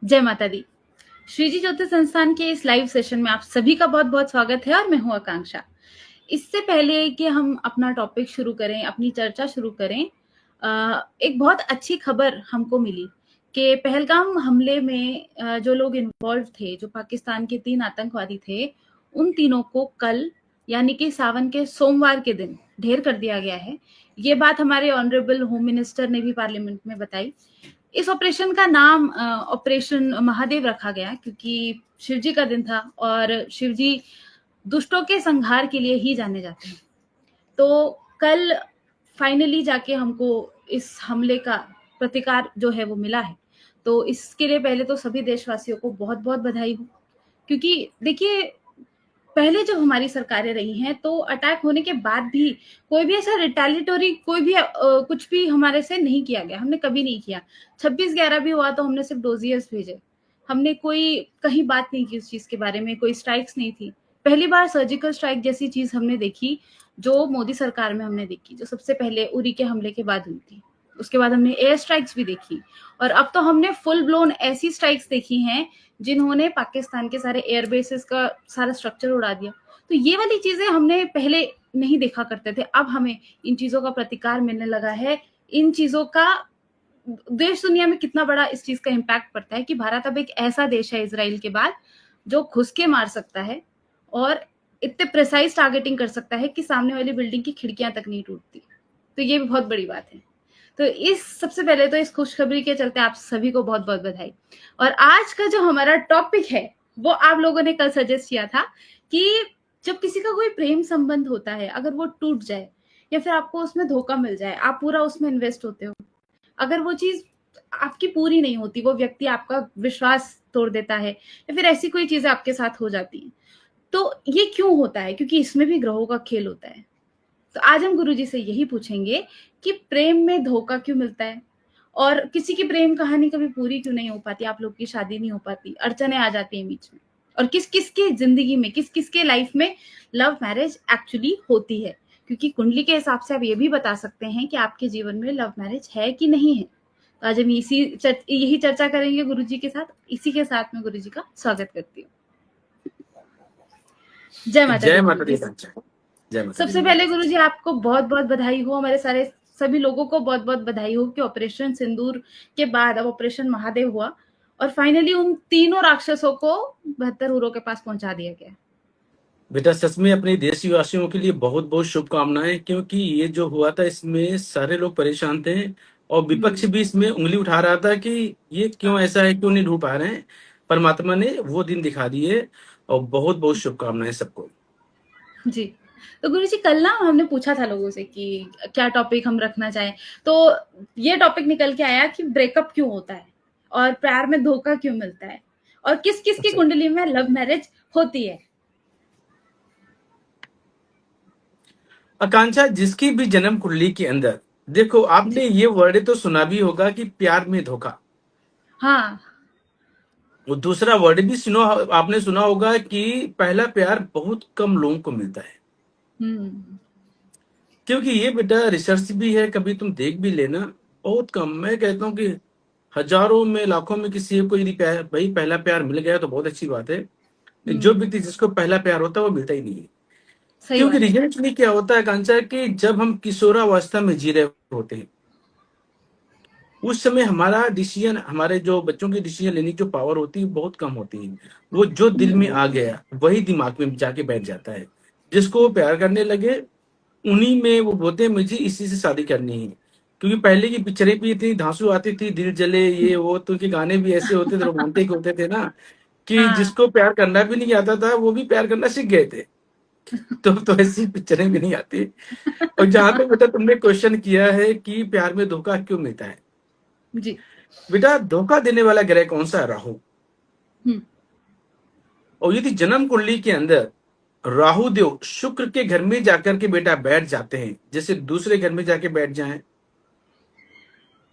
जय माता दी। श्री जी ज्योतिष संस्थान के इस लाइव सेशन में आप सभी का बहुत बहुत स्वागत है और मैं हूं आकांक्षा। इससे पहले कि हम अपना टॉपिक शुरू करें, अपनी चर्चा शुरू करें, एक बहुत अच्छी खबर हमको मिली कि पहलगाम हमले में जो लोग इन्वॉल्व थे, जो पाकिस्तान के 3 आतंकवादी थे, उन तीनों को कल यानी कि सावन के सोमवार के दिन ढेर कर दिया गया है। ये बात हमारे ऑनरेबल होम मिनिस्टर ने भी पार्लियामेंट में बताई। इस ऑपरेशन का नाम ऑपरेशन महादेव रखा गया क्योंकि शिवजी का दिन था और शिवजी दुष्टों के संहार के लिए ही जाने जाते हैं। तो कल फाइनली जाके हमको इस हमले का प्रतिकार जो है वो मिला है। तो इसके लिए पहले तो सभी देशवासियों को बहुत बहुत बधाई हो, क्योंकि देखिए पहले जो हमारी सरकारें रही हैं तो अटैक होने के बाद भी कोई भी ऐसा रिटेलिटोरी कोई भी कुछ भी हमारे से नहीं किया गया, हमने कभी नहीं किया। 26/11 भी हुआ तो हमने सिर्फ डोजियर्स भेजे, हमने कोई कहीं बात नहीं की उस चीज के बारे में, कोई स्ट्राइक्स नहीं थी। पहली बार सर्जिकल स्ट्राइक जैसी चीज हमने देखी जो मोदी सरकार में हमने देखी, जो सबसे पहले उरी के हमले के बाद हुई थी। उसके बाद हमने एयर स्ट्राइक्स भी देखी और अब तो हमने फुल ब्लोन ऐसी स्ट्राइक्स देखी हैं जिन्होंने पाकिस्तान के सारे एयरबेसेस का सारा स्ट्रक्चर उड़ा दिया। तो ये वाली चीजें हमने पहले नहीं देखा करते थे, अब हमें इन चीजों का प्रतिकार मिलने लगा है। इन चीजों का देश दुनिया में कितना बड़ा इस चीज का इम्पैक्ट पड़ता है कि भारत अब एक ऐसा देश है इजराइल के बाद जो घुस के मार सकता है और इतने प्रिसाइज टारगेटिंग कर सकता है कि सामने वाली बिल्डिंग की खिड़कियां तक नहीं टूटती। तो ये भी बहुत बड़ी बात है। तो इस सबसे पहले तो इस खुशखबरी के चलते आप सभी को बहुत बहुत बधाई। और आज का जो हमारा टॉपिक है वो आप लोगों ने कल सजेस्ट किया था कि जब किसी का कोई प्रेम संबंध होता है, अगर वो टूट जाए या फिर आपको उसमें धोखा मिल जाए, आप पूरा उसमें इन्वेस्ट होते हो, अगर वो चीज आपकी पूरी नहीं होती, वो व्यक्ति आपका विश्वास तोड़ देता है या फिर ऐसी कोई चीजें आपके साथ हो जाती हैं, तो ये क्यों होता है? क्योंकि इसमें भी ग्रहों का खेल होता है। तो आज हम गुरुजी से यही पूछेंगे कि प्रेम में धोखा क्यों मिलता है और किसी की प्रेम कहानी कभी पूरी क्यों नहीं हो पाती, आप लोग की शादी नहीं हो पाती, अड़चने आ जाती हैं बीच में, और किस किस के जिंदगी में, किस किस के लाइफ में लव मैरिज एक्चुअली होती है। क्योंकि कुंडली के हिसाब से आप ये भी बता सकते हैं कि आपके जीवन में लव मैरिज है कि नहीं है। तो आज हम यही चर्चा करेंगे गुरुजी के साथ। इसी के साथ में गुरुजी का स्वागत करती हूँ। जय माता दी। जय माता दी। जय माता सबसे पहले गुरुजी आपको बहुत बहुत बधाई हो, हमारे सारे सभी लोगों को बहुत बहुत बधाई हो कि ऑपरेशन सिंदूर के बाद अब ऑपरेशन महादेव हुआ और फाइनली उन तीनों राक्षसों को 72 हुरों के पास पहुंचा दिया गया। बेटा सच में अपने देशवासियों के लिए बहुत बहुत शुभकामनाएं, क्योंकि ये जो हुआ था इसमें सारे लोग परेशान थे और विपक्ष भी इसमें उंगली उठा रहा था कि ये क्यों ऐसा है, क्यों नहीं ढूंढ पा रहे हैं। परमात्मा ने वो दिन दिखा दिए और बहुत बहुत शुभकामनाएं सबको। जी, तो गुरुजी कल ना हमने पूछा था लोगों से कि क्या टॉपिक हम रखना चाहें, तो ये टॉपिक निकल के आया कि ब्रेकअप क्यों होता है और प्यार में धोखा क्यों मिलता है और किस किस की कुंडली में लव मैरिज होती है। आकांक्षा, जिसकी भी जन्म कुंडली के अंदर देखो, आपने ये वर्ड तो सुना भी होगा कि प्यार में धोखा। हाँ, वो दूसरा वर्ड भी सुनो, आपने सुना होगा कि पहला प्यार बहुत कम लोगों को मिलता है। क्योंकि ये बेटा रिसर्च भी है, कभी तुम देख भी लेना, बहुत कम। मैं कहता हूँ कि हजारों में लाखों में किसी को यदि भाई पहला प्यार मिल गया तो बहुत अच्छी बात है। जो व्यक्ति जिसको पहला प्यार होता है वो मिलता ही नहीं है। क्योंकि रीजन एक्चुअली क्या होता है कांचा, कि जब हम किशोरावस्था में जी रहे होते हैं उस समय हमारा डिसीजन, हमारे जो बच्चों की डिसीजन लेने की जो पावर होती है बहुत कम होती है। वो जो दिल में आ गया वही दिमाग में जाके बैठ जाता है। जिसको वो प्यार करने लगे उन्हीं में वो बोलते हैं मुझे इसी से शादी करनी है। क्योंकि पहले की पिक्चरें भी इतनी धांसू आती थी, दिल जले ये वो, तो उनके गाने भी ऐसे होते थे, रोमांटिक होते थे ना, कि जिसको प्यार करना भी नहीं आता था वो भी प्यार करना सीख गए थे। तो ऐसी पिक्चरें भी नहीं आती। और जहां तक बेटा तुमने क्वेश्चन किया है कि प्यार में धोखा क्यों मिलता है, जी बेटा धोखा देने वाला ग्रह कौन सा है? राहु। और यदि जन्म कुंडली के अंदर राहु देव शुक्र के घर में जाकर के बेटा बैठ जाते हैं, जैसे दूसरे घर में जाके बैठ जाएं,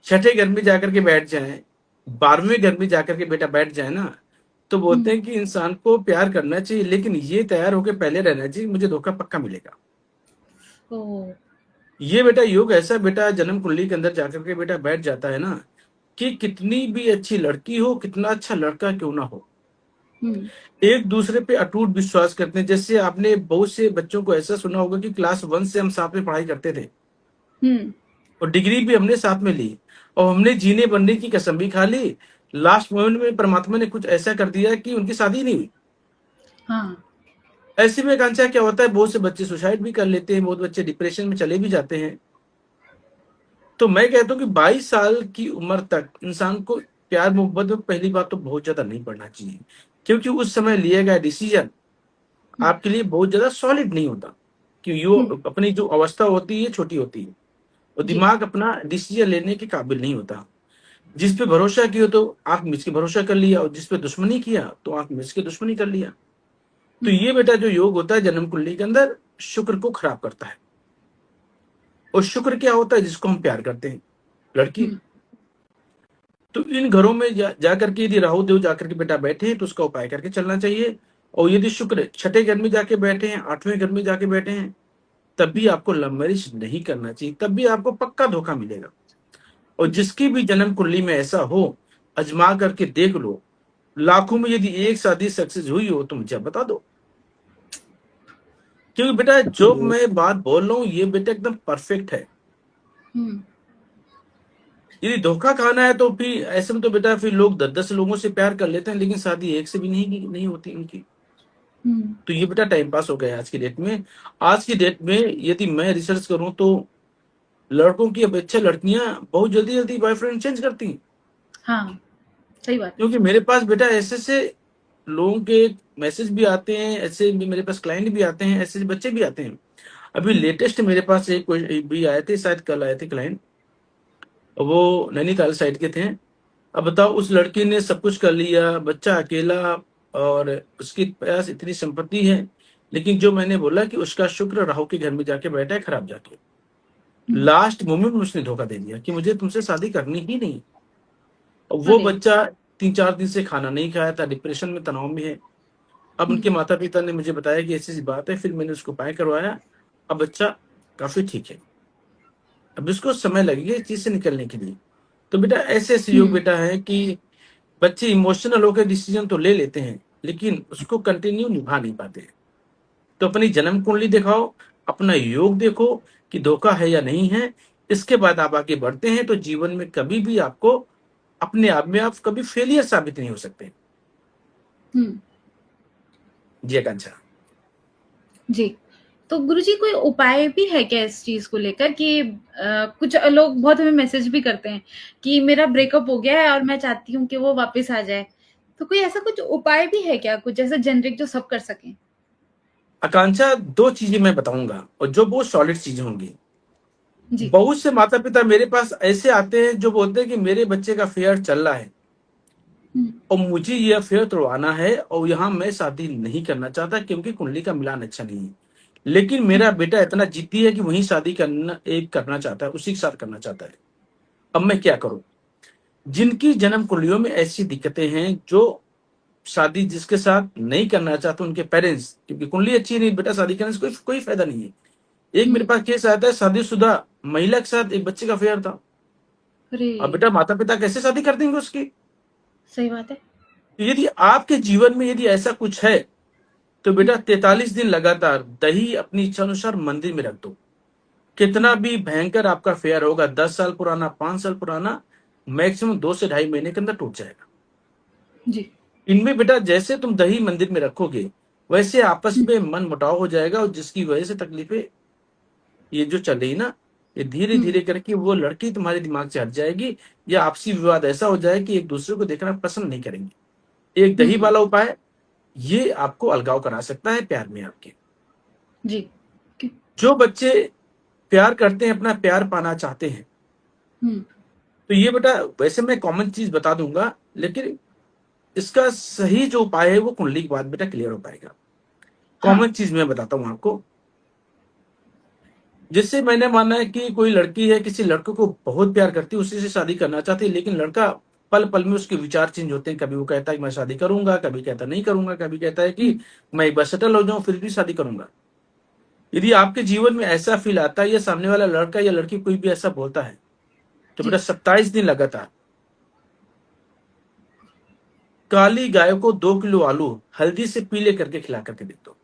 छठे घर में जाकर के बैठ जाएं, 12वें घर में जाकर के बेटा बैठ जाए ना, तो बोलते हैं कि इंसान को प्यार करना चाहिए लेकिन ये तैयार होकर पहले रहना चाहिए मुझे धोखा पक्का मिलेगा। ये बेटा योग ऐसा बेटा जन्म कुंडली के अंदर जाकर के बेटा बैठ जाता है ना, कि कितनी भी अच्छी लड़की हो, कितना अच्छा लड़का क्यों ना हो, हम्म। एक दूसरे पे अटूट विश्वास करते हैं। जैसे आपने बहुत से बच्चों को ऐसा सुना होगा कि क्लास 1 से हम साथ में पढ़ाई करते थे हम्म। और डिग्री भी हमने साथ में ली और हमने जीने बनने की कसम भी खा ली। लास्ट मोमेंट में परमात्मा ने कुछ ऐसा कर दिया कि उनकी शादी नहीं हुई। हाँ। ऐसे में कांचा क्या होता है, बहुत से बच्चे सुसाइड भी कर लेते हैं, बहुत बच्चे डिप्रेशन में चले भी जाते हैं। तो मैं कहता हूँ कि 22 साल की उम्र तक इंसान को प्यार मोहब्बत में पहली बात तो बहुत ज्यादा नहीं पड़ना चाहिए, क्योंकि उस समय लिया गया डिसीजन हम्म। आपके लिए बहुत ज्यादा सॉलिड नहीं होता। कि यो हम्म। अपनी जो अवस्था होती है छोटी होती है और जी। दिमाग अपना डिसीजन लेने के काबिल नहीं होता। जिस पे भरोसा किया तो आंख मिच के भरोसा कर लिया, और जिस पे दुश्मनी किया तो आंख मिच के दुश्मनी कर लिया। तो हम्म। ये बेटा जो योग होता है जन्म कुंडली के अंदर, शुक्र को खराब करता है। और शुक्र क्या होता है, जिसको हम प्यार करते हैं, लड़की। हम्म। तो इन घरों में जाकर के यदि राहु देव जाकर के बेटा बैठे हैं तो उसका उपाय करके चलना चाहिए। और यदि शुक्र छठे घर में जाके बैठे हैं, आठवें घर में जाके बैठे हैं, तब भी आपको लव मैरिज नहीं करना चाहिए, तब भी आपको पक्का धोखा मिलेगा। और जी। जिसकी भी जन्म कुंडली में ऐसा हो, अजमा करके देख लो। लाखों में यदि एक शादी सक्सेस हुई हो तो मुझे बता दो। क्योंकि बेटा जो मैं बात बोल रहा हूँ ये बेटा एकदम परफेक्ट है। हम्म। यदि धोखा खाना है तो फिर ऐसे में तो बेटा फिर लोग 10-10 लोगों से प्यार कर लेते हैं, लेकिन शादी एक से भी नहीं होती उनकी। हम्म। तो ये बेटा टाइम पास हो गया है आज की डेट में। आज की डेट में यदि मैं रिसर्च करूं तो लड़कों की अपेक्षा लड़कियां बहुत जल्दी जल्दी बॉयफ्रेंड चेंज करती हैं। हाँ, सही बात है। क्योंकि मेरे पास बेटा ऐसे से लोगों के मैसेज भी आते हैं, ऐसे भी मेरे पास क्लाइंट भी आते हैं, ऐसे बच्चे भी आते हैं। अभी हम्म। लेटेस्ट मेरे पास एक भी आए थे, शायद कल आए थे क्लाइंट, वो नैनीताल साइड के थे। अब बताओ, उस लड़की ने सब कुछ कर लिया, बच्चा अकेला, और उसके पास इतनी संपत्ति है, लेकिन जो मैंने बोला कि उसका शुक्र राहु के घर में जाके बैठा है खराब जाके, हम्म। लास्ट मोमेंट में उसने धोखा दे दिया कि मुझे तुमसे शादी करनी ही नहीं। और वो अरे। बच्चा 3-4 दिन से खाना नहीं खाया था, डिप्रेशन में, तनाव में है। अब हम्म। उनके माता पिता ने मुझे बताया कि ऐसी ऐसी बात है, फिर मैंने उसको उपाय करवाया। अब बच्चा काफी ठीक है। अब इसको समय लगेगा इस चीज से निकलने के लिए। तो बेटा ऐसे ऐसे योग हम्म। बेटा है कि बच्चे इमोशनल होकर डिसीजन तो ले लेते हैं, लेकिन उसको कंटिन्यू निभा नहीं पाते। तो अपनी जन्म कुंडली दिखाओ, अपना योग देखो कि धोखा है या नहीं है। इसके बाद आप आगे बढ़ते हैं तो जीवन में कभी भी आपको अपने आप में आप कभी फेलियर साबित नहीं हो सकते। हम्म। जी आकांक्षा। जी। तो गुरुजी कोई उपाय भी है क्या इस चीज को लेकर कि कुछ लोग बहुत हमें मैसेज भी करते हैं कि मेरा ब्रेकअप हो गया है और मैं चाहती हूँ कि वो वापस आ जाए। तो कोई ऐसा कुछ उपाय भी है क्या, कुछ ऐसा जेनरिक जो सब कर सकें? आकांक्षा, दो चीजें मैं बताऊंगा और जो बहुत सॉलिड चीजें होंगी। जी। बहुत से माता पिता मेरे पास ऐसे आते हैं जो बोलते हैं कि मेरे बच्चे का अफेयर चल रहा है हुँ। और मुझे ये अफेयर तोड़वाना है और यहाँ मैं शादी नहीं करना चाहता क्योंकि कुंडली का मिलान अच्छा नहीं है। लेकिन हुँ। मेरा बेटा इतना जिद्दी है कि वही शादी करना चाहता है, उसी के साथ करना चाहता है। अब मैं क्या करूं? हुँ। जिनकी जन्म कुंडलियों में ऐसी दिक्कतें हैं, जो शादी जिसके साथ नहीं करना चाहते उनके पेरेंट्स, क्योंकि कुंडली अच्छी नहीं बेटा, शादी करने से कोई कोई फायदा नहीं है। एक हुँ। मेरे पास केस आया था, शादीशुदा महिला के साथ एक बच्चे का अफेयर था। अरे! अब बेटा माता पिता कैसे शादी कर देंगे उसकी? सही बात है। तो यदि आपके जीवन में यदि ऐसा कुछ है तो हुँ। बेटा 43 दिन लगातार दही अपनी इच्छा अनुसार मंदिर में रख दो। हुँ। कितना भी भयंकर आपका फेयर होगा, 10 साल पुराना, 5 साल पुराना, मैक्सिमम 2 से ढाई महीने के अंदर टूट जाएगा। जी। इनमें बेटा जैसे तुम दही मंदिर में रखोगे वैसे आपस हुँ। में मन मुटाव हो जाएगा, और जिसकी वजह से तकलीफें ये जो चल रही ना, ये धीरे हुँ। धीरे करके वो लड़की तुम्हारे दिमाग से हट जाएगी, या आपसी विवाद ऐसा हो जाए कि एक दूसरे को देखना पसंद नहीं करेंगे। एक दही हुँ। वाला उपाय ये आपको अलगाव करा सकता है प्यार में आपके। जी। कि जो बच्चे प्यार करते हैं, अपना प्यार पाना चाहते हैं, हुँ। तो ये बेटा वैसे मैं कॉमन चीज बता दूंगा, लेकिन इसका सही जो उपाय है वो कुंडली के बाद बेटा क्लियर हो पाएगा। हाँ। कॉमन चीज मैं बताता हूँ आपको। जिससे मैंने माना है कि कोई लड़की है किसी लड़के को बहुत प्यार करती है, उसी से शादी करना चाहती है, लेकिन लड़का पल पल में उसके विचार चेंज होते हैं। कभी वो कहता है कि मैं शादी करूंगा, कभी कहता नहीं करूंगा, कभी कहता है हुँ। कि मैं एक बार सेटल हो जाऊं फिर भी शादी करूंगा। यदि आपके जीवन में ऐसा फील आता है या सामने वाला लड़का या लड़की कोई भी ऐसा बोलता है, तो बेटा जी। 27 दिन लगातार काली गाय को 2 किलो आलू हल्दी से पीले करके खिला करके दे दो।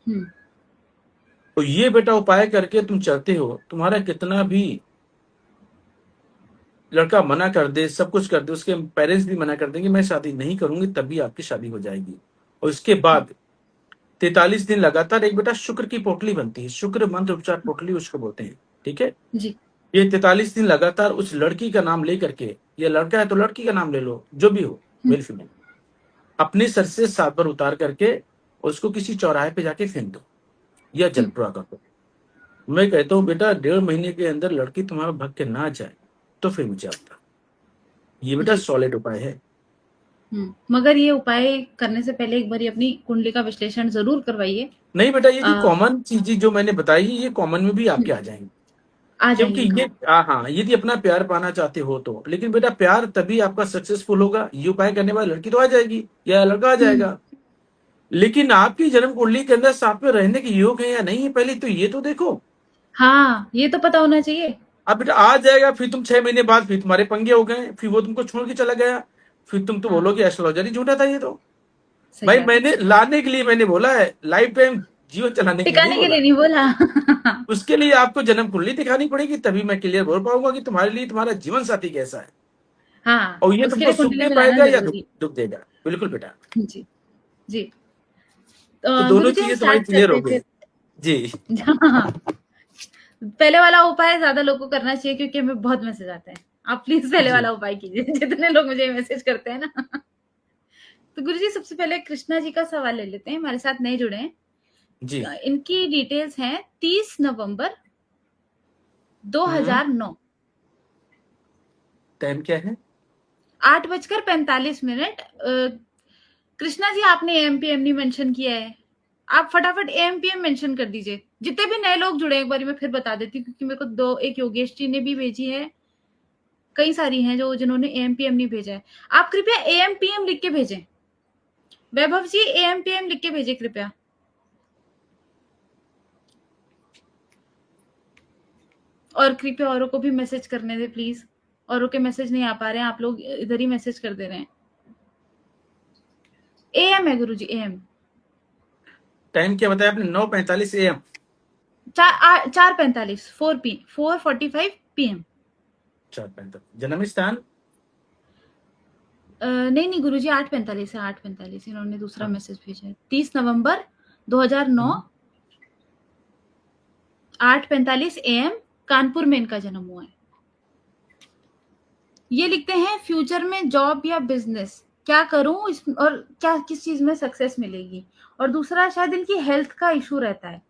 हम्म। तो ये बेटा उपाय करके तुम चलते हो, तुम्हारा कितना भी लड़का मना कर दे, सब कुछ कर दे, उसके पेरेंट्स भी मना कर देंगे मैं शादी नहीं करूंगी, तभी आपकी शादी हो जाएगी। और इसके बाद 43 दिन लगातार एक बेटा शुक्र की पोटली बनती है, शुक्र मंत्र उपचार पोटली उसको बोलते हैं, ठीक है। जी। ये 43 दिन लगातार उस लड़की का नाम ले करके, ये लड़का है तो लड़की का नाम ले लो, जो भी हो, हम्म। मेल फीमेल, अपने सर से 7 बार उतार करके उसको किसी चौराहे पे जाके फेंक दो या जल हम्म। प्रवाह कर दो। मैं कहता हूँ बेटा 1.5 महीने के अंदर लड़की तुम्हारा भग के ना जाए तो फिर मुझे आता। ये बेटा जी। सॉलिड उपाय है। मगर ये उपाय करने से पहले एक बार अपनी कुंडली का विश्लेषण जरूर करवाइए। नहीं बेटा, ये जो आ, कॉमन चीजें जो मैंने बताई ये कॉमन में भी आपके आ जाएंगी, आ क्योंकि जाएंगे, ये हाँ। हाँ, यदि अपना प्यार पाना चाहते हो तो। लेकिन बेटा प्यार तभी आपका सक्सेसफुल होगा, ये उपाय करने वाली लड़की तो आ जाएगी या लड़का आ हम्म। जाएगा। लेकिन आपकी जन्म कुंडली के अंदर साथ में रहने के योग है या नहीं है, पहले तो ये तो देखो। हाँ, ये तो पता होना चाहिए। अब बेटा आ जाएगा, फिर तुम 6 महीने बाद फिर तुम्हारे पंगे हो गए, फिर वो तुमको छोड़ के चला गया, फिर तुम तो हाँ, बोलोगे एस्ट्रोलॉजर ही झूठा था ये तो। सही भाई बात है। मैंने लाने के लिए मैंने बोला है, लाइफ टाइम जीवन चलाने के लिए नहीं टिकाने के लिए बोला। नहीं बोला। उसके लिए आपको जन्म कुंडली दिखानी पड़ेगी, तभी मैं क्लियर बोल पाऊंगा कि तुम्हारे लिए तुम्हारा जीवन साथी कैसा है, हाँ, और ये उसके तुमको लिए सुख कुंडली दे मिलाना पाएगा या दुख जरूरी है। दुख देगा। बिल्कुल बेटा। जी। जी। तो दोनों गुरुजी हम चीजें तुम्हारी स्टार्ट क्लियर करते हो हैं गई। फिर। जी। हाँ, पहले वाला उपाय ज्यादा लोगों को करना चाहिए क्योंकि हमें बहुत मैसेज आते हैं। आप प्लीज पहले जी। वाला उपाय कीजिए। जितने लोग मुझे मैसेज करते हैं ना। तो गुरुजी सबसे पहले कृष्णा जी का सवाल ले लेते हैं, हमारे साथ नए जुड़े हैं। जी। इनकी डिटेल्स हैं 30 नवंबर हम्म। 2009, टाइम क्या है? 8:45। कृष्णा जी आपने एएमपीएम नहीं मेंशन किया है, आप फटाफट एएमपीएम मेंशन कर दीजिए। जितने भी नए लोग जुड़े एक बार मैं फिर बता देती हूँ क्योंकि मेरे को दो, एक योगेश जी ने भी भेजी है, कई सारी हैं जो जिन्होंने एएमपीएम नहीं भेजा है। आप कृपया एएमपीएम लिख के भेजें। वैभव जी एएमपीएम लिख के भेजें कृपया। और कृपया औरों को भी मैसेज करने दे प्लीज, औरों के मैसेज नहीं आ पा रहे हैं, आप लोग इधर ही मैसेज कर दे रहे हैं। एएम है गुरुजी, एएम। टाइम क्या बताया आपने? 9:45 AM। 4:45, 4:45 4:45। जन्म स्थान? नहीं नहीं गुरुजी 8:45 है, 8:45 इन्होंने दूसरा हाँ। मैसेज भेजा है। 30 नवंबर 2009, हम्म। 8:45 AM, कानपुर में इनका जन्म हुआ है। ये लिखते हैं फ्यूचर में जॉब या बिजनेस क्या करूं इस, और क्या किस चीज में सक्सेस मिलेगी। और दूसरा शायद इनकी हेल्थ का इशू रहता है,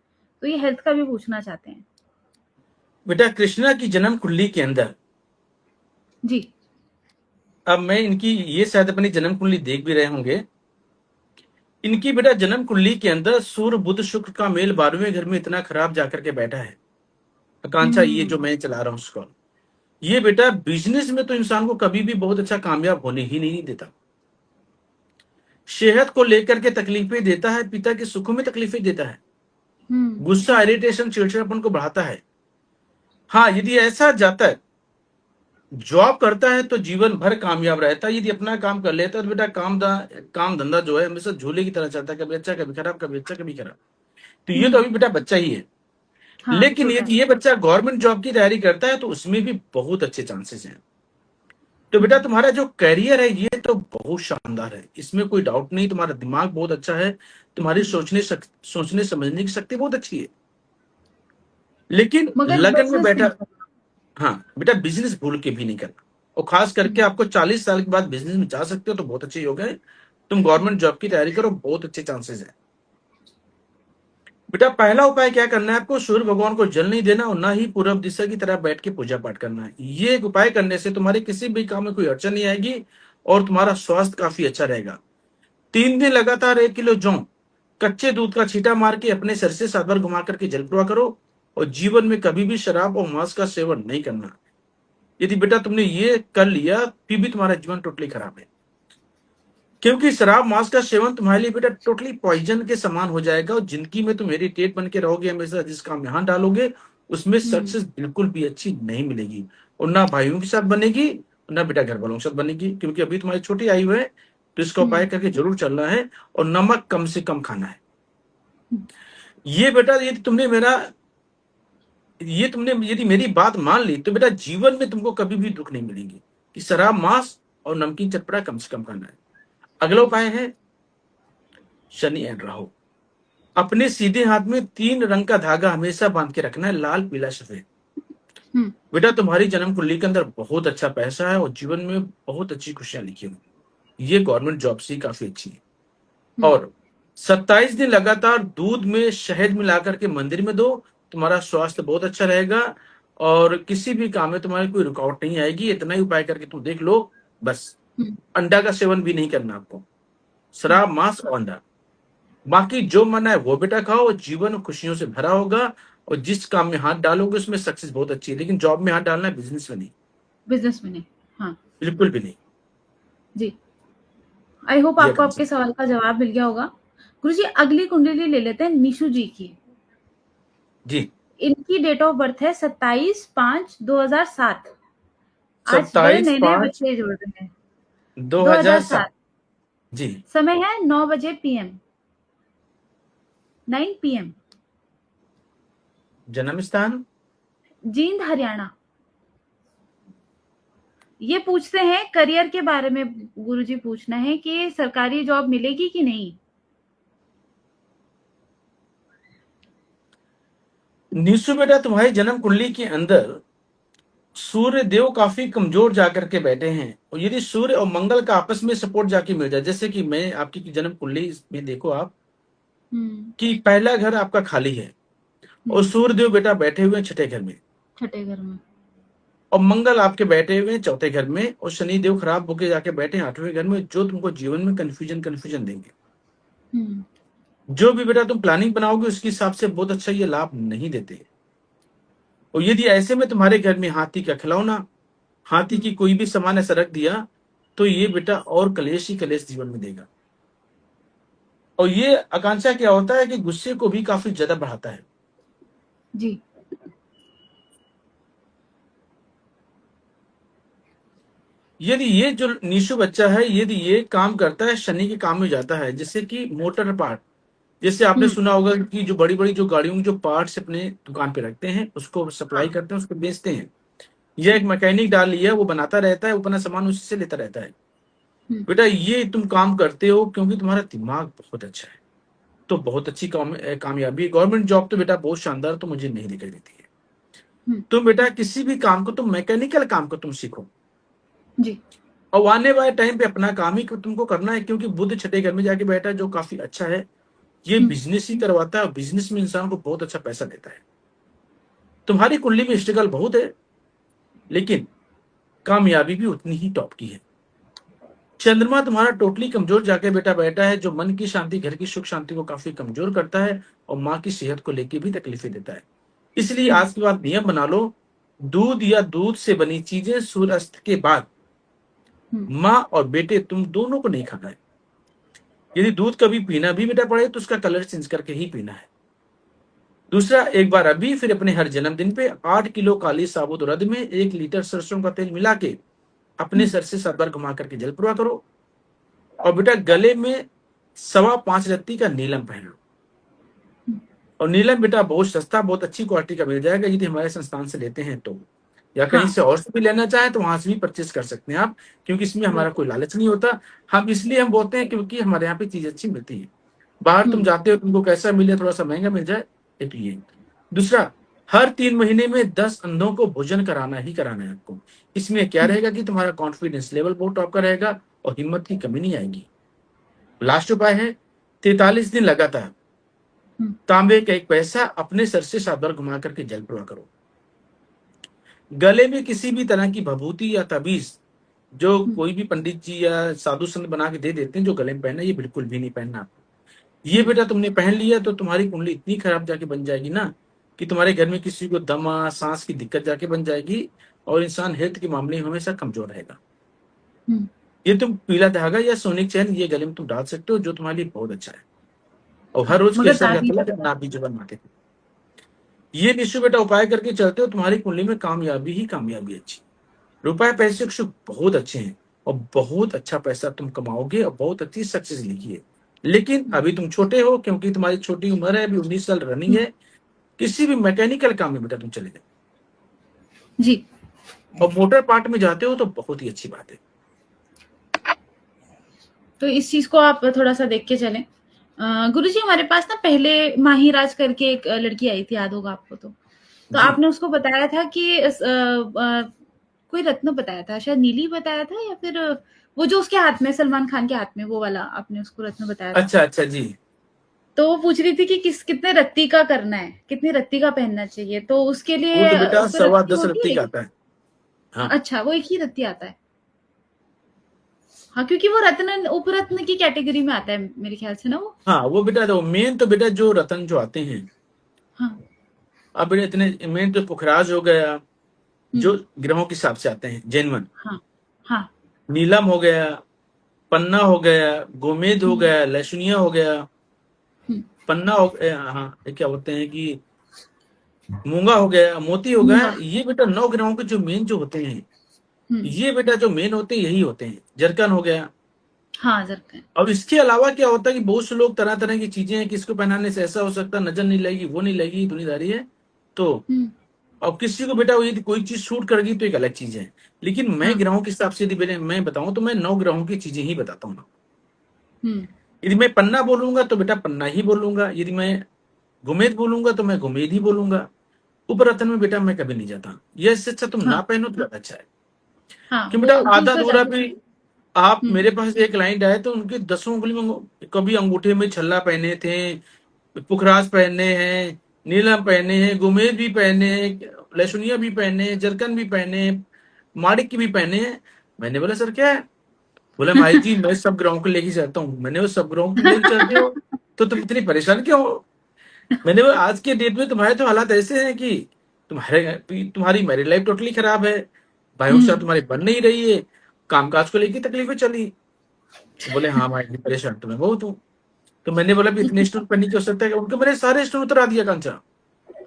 तो ये हेल्थ का भी पूछना चाहते हैं। बेटा कृष्णा की जन्म कुंडली के अंदर, जी। अब मैं इनकी ये शायद अपनी जन्म कुंडली देख भी रहे होंगे। इनकी बेटा जन्म कुंडली के अंदर सूर्य बुध शुक्र का मेल 12वें घर में इतना खराब जाकर के बैठा है। आकांक्षा ये जो हम्म। मैं चला रहा हूँ उसको, ये बेटा बिजनेस में तो इंसान को कभी भी बहुत अच्छा कामयाब होने ही नहीं देता। सेहत को लेकर के तकलीफें देता है, पिता के सुखों में तकलीफें देता है, हम्म। गुस्सा इरिटेशन चिड़चिड़ापन को बढ़ाता है। हाँ, यदि ऐसा जाता है, जॉब करता है तो जीवन भर कामयाब रहता है। यदि अपना काम कर लेता है तो बेटा काम धंधा जो है हमेशा झूले की तरह चलता है, कभी अच्छा कभी खराब, कभी अच्छा कभी खराब। तो ये तो हम्म। अभी बेटा बच्चा ही है। हाँ, लेकिन छोटा है। यदि ये बच्चा गवर्नमेंट जॉब की तैयारी करता है तो उसमें भी बहुत अच्छे चांसेस हैं। तो बेटा हम्म। तुम्हारा जो करियर है ये तो बहुत शानदार है, इसमें कोई डाउट नहीं। तुम्हारा दिमाग बहुत अच्छा है, तुम्हारी हम्म। सोचने समझने की शक्ति बहुत अच्छी है। लेकिन मगर लगन में बिजनेस बैठा, नहीं करना। हाँ बेटा बिजनेस भूल के भी नहीं करना। और खास करके हम्म। आपको 40 साल के बाद बिजनेस में जा सकते हो तो बहुत अच्छे योग है। तुम गवर्नमेंट जॉब की तैयारी करो, बहुत अच्छे चांसेस है। बेटा पहला उपाय क्या करना है आपको? सूर्य भगवान को जल नहीं देना और ना ही पूरब दिशा की तरफ बैठ के पूजा पाठ करना है। ये एक उपाय करने से तुम्हारे किसी भी काम में कोई अड़चन नहीं आएगी और तुम्हारा स्वास्थ्य काफी अच्छा रहेगा। 3 दिन लगातार 1 किलो जौ कच्चे दूध का छींटा मार के अपने सिर से 7 बार घुमा करके जल प्रवाह करो। और जीवन में कभी भी शराब और मांस का सेवन नहीं करना। यदि बेटा तुमने ये कर लिया फिर भी तुम्हारा जीवन टोटली खराब है, क्योंकि शराब मांस का सेवन तुम्हारे लिए बेटा टोटली पॉइजन के समान हो जाएगा। और जिंदगी में तुम इरिटेट बन के रहोगे हमेशा, जिस काम में हाथ डालोगे उसमें हम्म। सक्सेस बिल्कुल भी अच्छी नहीं मिलेगी। और ना भाइयों के साथ बनेगी, ना बेटा घर वालों के साथ बनेगी, क्योंकि अभी तुम्हारी छोटी आयु है। तो इसका उपाय हम्म करके जरूर चलना है, और नमक कम से कम खाना है। हम्म ये बेटा ये तुमने यदि मेरी बात मान ली तो बेटा जीवन में तुमको कभी भी दुख नहीं मिलेंगे, कि शराब, मांस और नमकीन चटपटा कम से कम खाना है। अगला उपाय है शनि एंड राहु। अपने सीधे हाथ में 3 रंग का धागा हमेशा बांध के रखना है, लाल, पीला, सफेद। हम्म बेटा तुम्हारी जन्म कुंडली के अंदर बहुत अच्छा पैसा है और जीवन में बहुत अच्छी खुशियां लिखी हुई। ये गवर्नमेंट जॉब से काफी अच्छी है। हम्म और 27 दिन लगातार दूध में शहद मिलाकर के मंदिर में दो, तुम्हारा स्वास्थ्य बहुत अच्छा रहेगा और किसी भी काम में तुम्हारी कोई रुकावट नहीं आएगी। इतना ही उपाय करके तुम देख लो, बस। हम्म अंडा का सेवन भी नहीं करना आपको, हम्म शराब, मांस और अंडा। बाकी जो मन है वो बेटा खाओ, और जीवन खुशियों से भरा होगा। और जिस काम में हाथ डालोगे उसमें सक्सेस बहुत अच्छी है, लेकिन जॉब में हाथ डालना है, बिजनेस में नहीं, बिजनेस में नहीं। हाँ बिल्कुल भी नहीं। जी, आई होप ये आपको कंसेप्ट। आपके सवाल का जवाब मिल गया होगा। गुरुजी अगली कुंडली ले लेते हैं निशु जी की। जी। इनकी डेट ऑफ बर्थ है 27/5/2007। आज बड़े सत्ताईस नए नए पांच बच्चे जुड़ रहे हैं। दो दो हजार हजार सात सात जी। समय है 9 बजे PM, 9 PM। जन्म स्थान जींद हरियाणा। ये पूछते हैं करियर के बारे में, गुरुजी पूछना है कि सरकारी जॉब मिलेगी कि नहीं। निशु बेटा तुम्हारी जन्म कुंडली के अंदर सूर्य देव काफी कमजोर जाकर के बैठे हैं, और यदि सूर्य और मंगल का आपस में सपोर्ट जाके मिल जाए, जैसे कि मैं आपकी जन्म कुंडली में देखो आप, हम्म कि पहला घर आपका खाली है और हम्म सूर्य देव बेटा बैठे हुए हैं छठे घर में, छठे घर में। और मंगल आपके बैठे हुए हैं चौथे घर में, और शनि देव खराब होके जाके बैठे हैं 8वें घर में, जो तुमको जीवन में कंफ्यूजन देंगे। हम्म जो भी बेटा तुम प्लानिंग बनाओगे उसके हिसाब से बहुत अच्छा ये लाभ नहीं देते। और यदि ऐसे में तुम्हारे घर में हाथी का खिलौना, हाथी हम्म की कोई भी सामान ऐसा रख दिया, तो ये बेटा और कलेश ही कलेश जीवन में देगा। और ये आकांक्षा क्या होता है कि गुस्से को भी काफी ज्यादा बढ़ाता है। जी। यदि ये जो निशु बच्चा है, यदि ये काम करता है, शनि के काम में जाता है, जैसे कि मोटर पार्ट, जैसे आपने हम्म सुना होगा कि जो बड़ी बड़ी जो गाड़ियों के जो पार्ट्स अपने दुकान पे रखते हैं, उसको सप्लाई हाँ। करते हैं, उसको बेचते हैं। यह एक हम्म मैकेनिक डाल लिया, वो बनाता रहता है, वो अपना सामान उसी से लेता रहता है। हम्म बेटा ये तुम काम करते हो क्योंकि तुम्हारा दिमाग बहुत अच्छा है, तो बहुत अच्छी कामयाबी। गवर्नमेंट जॉब तो बेटा बहुत शानदार तो मुझे नहीं दिखाई देती है। हम्म तुम बेटा किसी भी काम को, तुम मैकेनिकल काम को तुम सीखो, जी। और आने वाले टाइम पे अपना काम ही तुमको करना है, क्योंकि बुध छठे घर में जाके बैठा है जो काफी अच्छा है। ये हम्म बिजनेस ही करवाता है, और बिजनेस में इंसान को बहुत अच्छा पैसा देता है। तुम्हारी कुंडली में स्ट्रगल बहुत है, लेकिन कामयाबी भी उतनी ही टॉप की है। चंद्रमा तुम्हारा टोटली कमजोर जाके बेटा बैठा है, जो मन की शांति, घर की सुख शांति को काफी कमजोर करता है, और माँ की सेहत को लेकर भी तकलीफें देता है। इसलिए हम्म आज के बाद नियम बना लो, दूध या दूध से बनी चीजें सूर्यास्त के बाद हम्म माँ और बेटे तुम दोनों को नहीं खाना है। यदि दूध कभी पीना भी बेटा पड़े तो उसका कलर चेंज करके ही पीना है। दूसरा, एक बार अभी फिर अपने हर जन्मदिन पे 8 किलो काली साबुत उड़द में 1 लीटर सरसों का तेल मिला के अपने हम्म सर से 7 बार घुमा करके जल पूरा करो। और बेटा गले में 5.25 रत्ती का नीलम पहन लो। हम्म और नीलम बेटा बहुत सस्ता, बहुत अच्छी क्वालिटी का मिल जाएगा, यदि हमारे संस्थान से लेते हैं तो, या कहीं हाँ से और से भी लेना चाहें तो वहां से भी परचेस कर सकते हैं आप, क्योंकि इसमें हमारा बिल्कुल। कोई लालच नहीं होता। हम इसलिए हम बोलते हैं क्योंकि हमारे यहाँ पे चीज अच्छी मिलती है। बाहर तुम हम्म जाते हो, तुमको कैसा मिले, थोड़ा सा महंगा मिल जाए, एक ये। दूसरा, हर 3 महीने में 10 अंधों को भोजन कराना ही कराना है आपको। इसमें क्या हम्म रहेगा कि तुम्हारा कॉन्फिडेंस लेवल बहुत टॉप का रहेगा, और हिम्मत की कमी नहीं आएगी। लास्ट उपाय है 43 दिन लगातार हम्म तांबे का एक पैसा अपने सर से 7 बार घुमा करके जल पूरा करो। गले में किसी भी तरह की भभूति या ताबीज, जो हम्म कोई भी पंडित जी या साधु संत बना के दे देते हैं जो गले में पहनना, ये बिल्कुल भी नहीं पहनना आपको। ये हम्म बेटा तुमने पहन लिया तो तुम्हारी कुंडली इतनी खराब जाके बन जाएगी ना, कि तुम्हारे घर में किसी को दमा, सांस की दिक्कत जाके बन जाएगी, और इंसान हेल्थ के मामले में हमेशा कमजोर रहेगा। हम्म ये तुम पीला धागा या सोने की चैन ये गले में तुम डाल सकते हो, जो तुम्हारे लिए बहुत अच्छा है। और हर हाँ रोज मगर केसर का ताबीज। तिलक नाभि जबन माथे पे। ये निश्चय बेटा उपाय करके चलते हो, तुम्हारी कुंडली में कामयाबी ही कामयाबी अच्छी। रुपए पैसे के सुख बहुत अच्छे हैं, और बहुत अच्छा पैसा तुम कमाओगे और बहुत अच्छी सक्सेस लिखी है। लेकिन अभी तुम छोटे हो, क्योंकि तुम्हारी छोटी उम्र है, अभी 19 साल रनिंग है। किसी भी मैकेनिकल काम में बेटा तुम चले जाओ जी। और मोटर पार्ट में जाते हो तो बहुत ही अच्छी बात है। तो इस चीज को आप थोड़ा सा देख के चलें। गुरुजी हमारे पास ना पहले माहिराज करके एक लड़की आई थी, याद होगा आपको तो जी। आपने उसको बताया था कि कोई रत्न बताया था, शायद नीली बताया था, या फिर वो जो उसके हाथ में, सलमान खान के हाथ में, वो वाला आपने उसको रत्न बताया था। अच्छा अच्छा जी। तो वो पूछ रही थी कि कितने रत्ती का करना है, कितनी रत्ती का पहनना चाहिए, तो उसके वो लिए तो बेटा उस पर सवा रत्ती दस होती रत्ती है का क्या? आता है। हाँ अच्छा, वो एक ही रत्ती आता है। हाँ, क्योंकि वो रत्न उपरत्न की कैटेगरी में आता है मेरे ख्याल से ना वो। हाँ, वो बेटा तो मेन तो बेटा जो रतन जो आते हैं, हाँ। अब बेटा इतने मेन तो पुखराज हो गया, जो हम्म। ग्रहों के हिसाब से आते हैं जैनवन। हाँ। हाँ। नीलम हो गया, पन्ना हो गया, गोमेद हो हम्म। गया, लहसुनिया हो गया, हम्म। पन्ना हो गया, हाँ ये क्या बोलते हैं कि मूंगा हो गया, मोती हो गया। मूंगा। ये बेटा 9 ग्रहों के जो मेन जो होते हैं, हम्म। ये बेटा जो मेन होते हैं यही होते हैं। जरकन हो गया। हाँ, जरकन। अब इसके अलावा क्या होता है कि बहुत से लोग तरह तरह की चीजें हैं, किसको पहनाने से ऐसा हो सकता है, नजर नहीं लगेगी, वो नहीं लगेगी, दुनियादारी है। तो हम्म। अब किसी को बेटा यदि कोई चीज शूट करेगी तो एक अलग चीज है। लेकिन मैं हाँ। ग्रहों के हिसाब से यदि मैं बताऊं तो मैं 9 ग्रहों की चीजें ही बताता हूँ। हम्म। यदि मैं पन्ना बोलूंगा तो बेटा पन्ना ही बोलूंगा, यदि मैं गुमेद बोलूंगा तो मैं गुमेद ही बोलूंगा। उपरतन में बेटा मैं कभी नहीं जाता। ये इससे अच्छा तुम ना हाँ। पहनो तो ज्यादा अच्छा है। हाँ, कि बेटा वो आधा दूसरा अधूरा ज्यादा भी, सही। आप हम्म। मेरे पास एक क्लाइंट आए तो उनके 10 उंगली में कभी अंगूठे में छल्ला पहने थे, पुखराज पहने हैं, नीलम पहने हैं, गुमेद भी पहने हैं, लहसुनिया भी पहने हैं, जरकन भी पहने हैं, माणिक की भी पहने हैं। मैंने बोला सर क्या है? बोला भाई जी मैं सब ग्रहों को लेके चलता हूँ। मैंने वो सब ग्रहों को लेके चलते हो तो तुम इतनी परेशान क्यों हो? मैंने बोला आज के डेट में तुम्हारे तो हालात ऐसे हैं कि तुम्हारी मैरिड लाइफ टोटली खराब है, भाइयों के साथ हम्म। तुम्हारी बन नहीं रही है, कामकाज को लेकर तकलीफें चली। बोले हाँ भाई जी, परेशान तो मैं बहुत हूँ। तो मैंने बोला भी इतने स्टोन पहनने की आवश्यकता है? उनके मैंने सारे स्टोन उतरा दिया कंचा।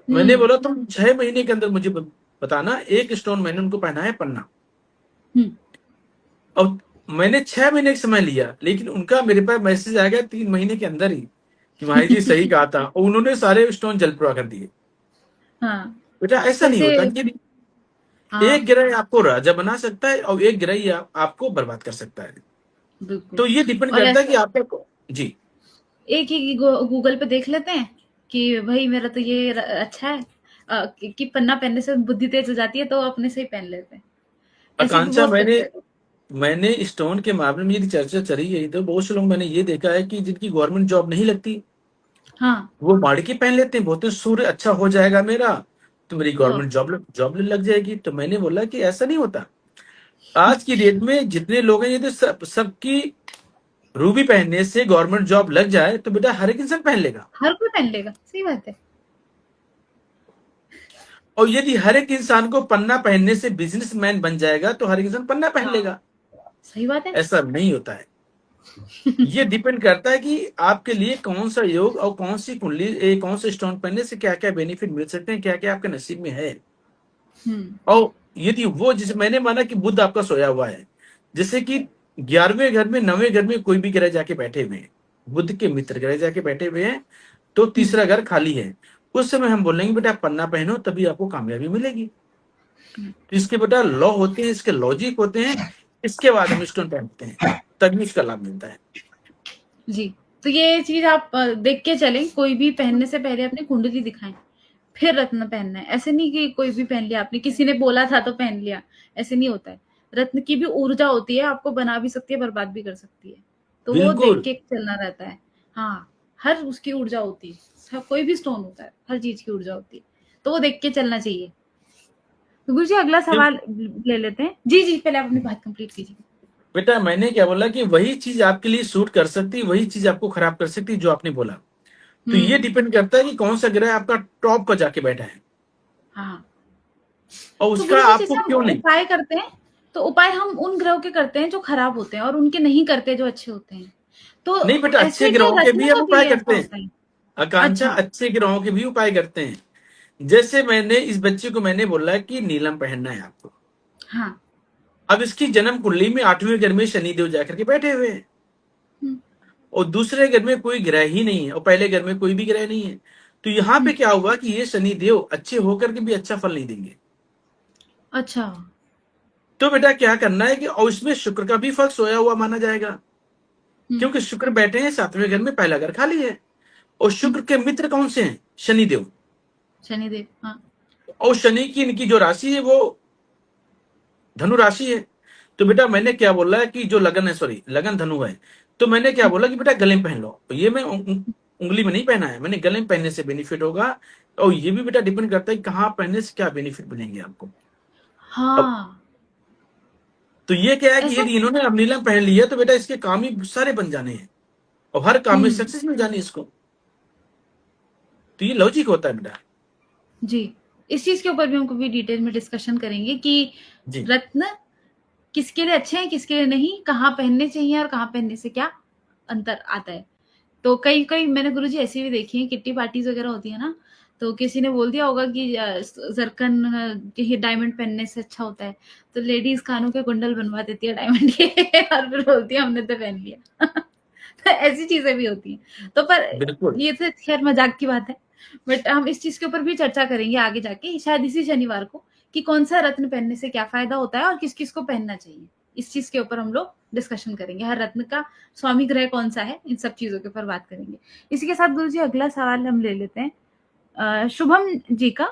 मैंने हम्म। बोला तुम 6 महीने के अंदर मुझे बताना एक स्टोन मैंने उनको पहना है पन्ना। हम्म। अब मैंने 6 महीने का समय लिया, लेकिन उनका मेरे पास मैसेज आ गया 3 महीने के अंदर ही कि भाई जी सही कहा था, और उन्होंने सारे स्टोन जल पूरा कर दिए। हाँ। बेटा ऐसा नहीं वैसे। होता कि एक हाँ। ग्रह आपको राजा बना सकता है और एक ग्रह ही आपको बर्बाद कर सकता है। बिल्कुल। तो ये डिपेंड और करता है ऐसा कि आपका। जी। एक ही गूगल पे देख लेते हैं कि भाई मेरा तो ये अच्छा है, कि पन्ना पहनने से बुद्धि तेज हो जाती है, तो अपने से ही पहन लेते हैं। ऐसे भी आकांक्षा, बहुत मैंने करते हैं लोग। मैंने स्टोन के मामले में यदि चर्चा चली गई तो बहुत से लोग मैंने ये देखा है कि जिनकी गवर्नमेंट जॉब नहीं लगती, हाँ। वो माड़की पहन लेते हैं, बोलते हैं सूर्य अच्छा हो जाएगा मेरा तो मेरी ओ। गवर्नमेंट जॉब जॉब लग जाएगी। तो मैंने बोला कि ऐसा नहीं होता। आज की डेट में जितने लोग हैं यदि सबकी रूबी पहनने से गवर्नमेंट जॉब लग जाए तो बेटा हर एक इंसान पहन लेगा। हर कोई पहन लेगा, सही बात है। और यदि हर एक इंसान को पन्ना पहनने से बिजनेसमैन बन जाएगा तो हर एक इंसान पन्ना पहन हाँ, लेगा। सही बात है। ऐसा नहीं होता है। ये डिपेंड करता है कि आपके लिए कौन सा योग और कौन सी कुंडली कौन से स्टोन पहनने से क्या क्या बेनिफिट मिल सकते हैं, क्या क्या आपके नसीब में है। हम्म। और यदि वो, जैसे मैंने माना कि बुध आपका सोया हुआ है, जैसे कि 11वें घर में 9वें घर में कोई भी ग्रह जाके बैठे हुए हैं, बुध के मित्र ग्रह जाके बैठे हुए हैं, तो हम्म। तीसरा घर खाली है, उस समय हम बोलेंगे बेटा पन्ना पहनो तभी आपको कामयाबी मिलेगी। हम्म। तो इसके बेटा लॉ होते हैं, इसके लॉजिक होते हैं, इसके बाद हम स्टोन पहनते हैं तभी इसका लाभ मिलता है। जी। तो ये चीज आप देख के चलें, कोई भी पहनने से पहले अपनी कुंडली दिखाएं, फिर रत्न पहनना है। ऐसे नहीं कि कोई भी पहन लिया, आपने किसी ने बोला था तो पहन लिया, ऐसे नहीं होता है। रत्न की भी ऊर्जा होती है, आपको बना भी सकती है, बर्बाद भी कर सकती है। तो वो देख बिल्कुल। के चलना रहता है। हाँ, हर उसकी ऊर्जा होती है। कोई भी स्टोन होता है, हर चीज की ऊर्जा होती है। तो वो देख के चलना चाहिए। तो गुरु जी अगला क्यों सवाल ले लेते हैं। जी जी, पहले आप अपनी बात कंप्लीट कीजिए। बेटा, मैंने क्या बोला कि वही चीज आपके लिए सूट कर सकती है, वही चीज आपको खराब कर सकती है जो आपने बोला। तो ये हम्म। डिपेंड करता है कि कौन सा ग्रह आपका टॉप पर जाके बैठा है हाँ। और तो उसका गुरु जी आपको जैसे हम क्यों नहीं। उपाय करते हैं, तो उपाय हम उन ग्रहों के करते हैं जो खराब होते हैं, और उनके नहीं करते जो अच्छे होते हैं। नहीं तो बेटा, अच्छे ऐसे क्या ग्रहों के भी रत्न हम का उपाय भी ऐसा करते हैं। होता है? आकांक्षा, अच्छा। अच्छे ग्रहों के भी उपाय करते हैं। जैसे मैंने इस बच्चे को मैंने बोला कि नीलम पहनना है आपको। हाँ। अब इसकी जन्म कुंडली में 8वें घर में शनिदेव जाकर के बैठे हुए हैं, हम्म, और दूसरे घर में कोई ग्रह ही नहीं है, और पहले घर में कोई भी ग्रह नहीं है। तो यहाँ पे हम्म, क्या हुआ कि ये शनिदेव अच्छे होकर के भी अच्छा फल नहीं देंगे। अच्छा। तो बेटा क्या करना है कि, और इसमें शुक्र का भी फल सोया हुआ माना जाएगा, हम्म, क्योंकि शुक्र बैठे हैं 7वें घर में, पहला घर खाली है। और हम्म, शुक्र के मित्र कौन से हैं? शनिदेव। शनिदेव, हाँ। और शनि की इनकी जो राशि है वो धनु राशि है। तो बेटा मैंने क्या बोला है कि जो लगन है, सॉरी लगन धनु है, तो मैंने क्या हम्म, बोला कि बेटा गले में पहन लो। तो ये मैं उंगली में नहीं पहना है, मैंने गले में पहनने से बेनिफिट होगा। और ये भी बेटा डिपेंड करता है कि कहाँ पहनने से क्या बेनिफिट मिलेंगे आपको। अब हाँ। तो ये क्या है कि ऐसा। यदि इन्होंने अब नीलम पहन लिया तो बेटा इसके काम ही सारे बन जाने हैं, और हर काम में हम्म। सक्सेस मिल जानी है इसको। तो ये लॉजिक होता है बेटा। जी। इस चीज के ऊपर भी हम कभी डिटेल में डिस्कशन करेंगे कि जी रत्न किसके लिए अच्छे हैं, किसके लिए नहीं, कहाँ पहनने चाहिए और कहाँ पहनने से क्या अंतर आता है। तो कई कई मैंने गुरुजी ऐसी भी देखी है, किट्टी पार्टीज वगैरह होती है ना, तो किसी ने बोल दिया होगा कि जरकन के डायमंड पहनने से अच्छा होता है, तो लेडीज कानों के कुंडल बनवा देती है डायमंड के और फिर बोलती है हमने तो पहन लिया। तो ऐसी चीजें भी होती हैं। तो पर बिल्कुल। ये तो खैर मजाक की बात है, बट हम इस चीज के ऊपर भी चर्चा करेंगे आगे जाके, शायद इसी शनिवार को, कि कौन सा रत्न पहनने से क्या फायदा होता है और किस किस को पहनना चाहिए। इस चीज के ऊपर हम लोग डिस्कशन करेंगे, हर रत्न का स्वामी ग्रह कौन सा है, इन सब चीजों के ऊपर बात करेंगे। इसी के साथ गुरु जी अगला सवाल हम ले लेते हैं शुभम जी का।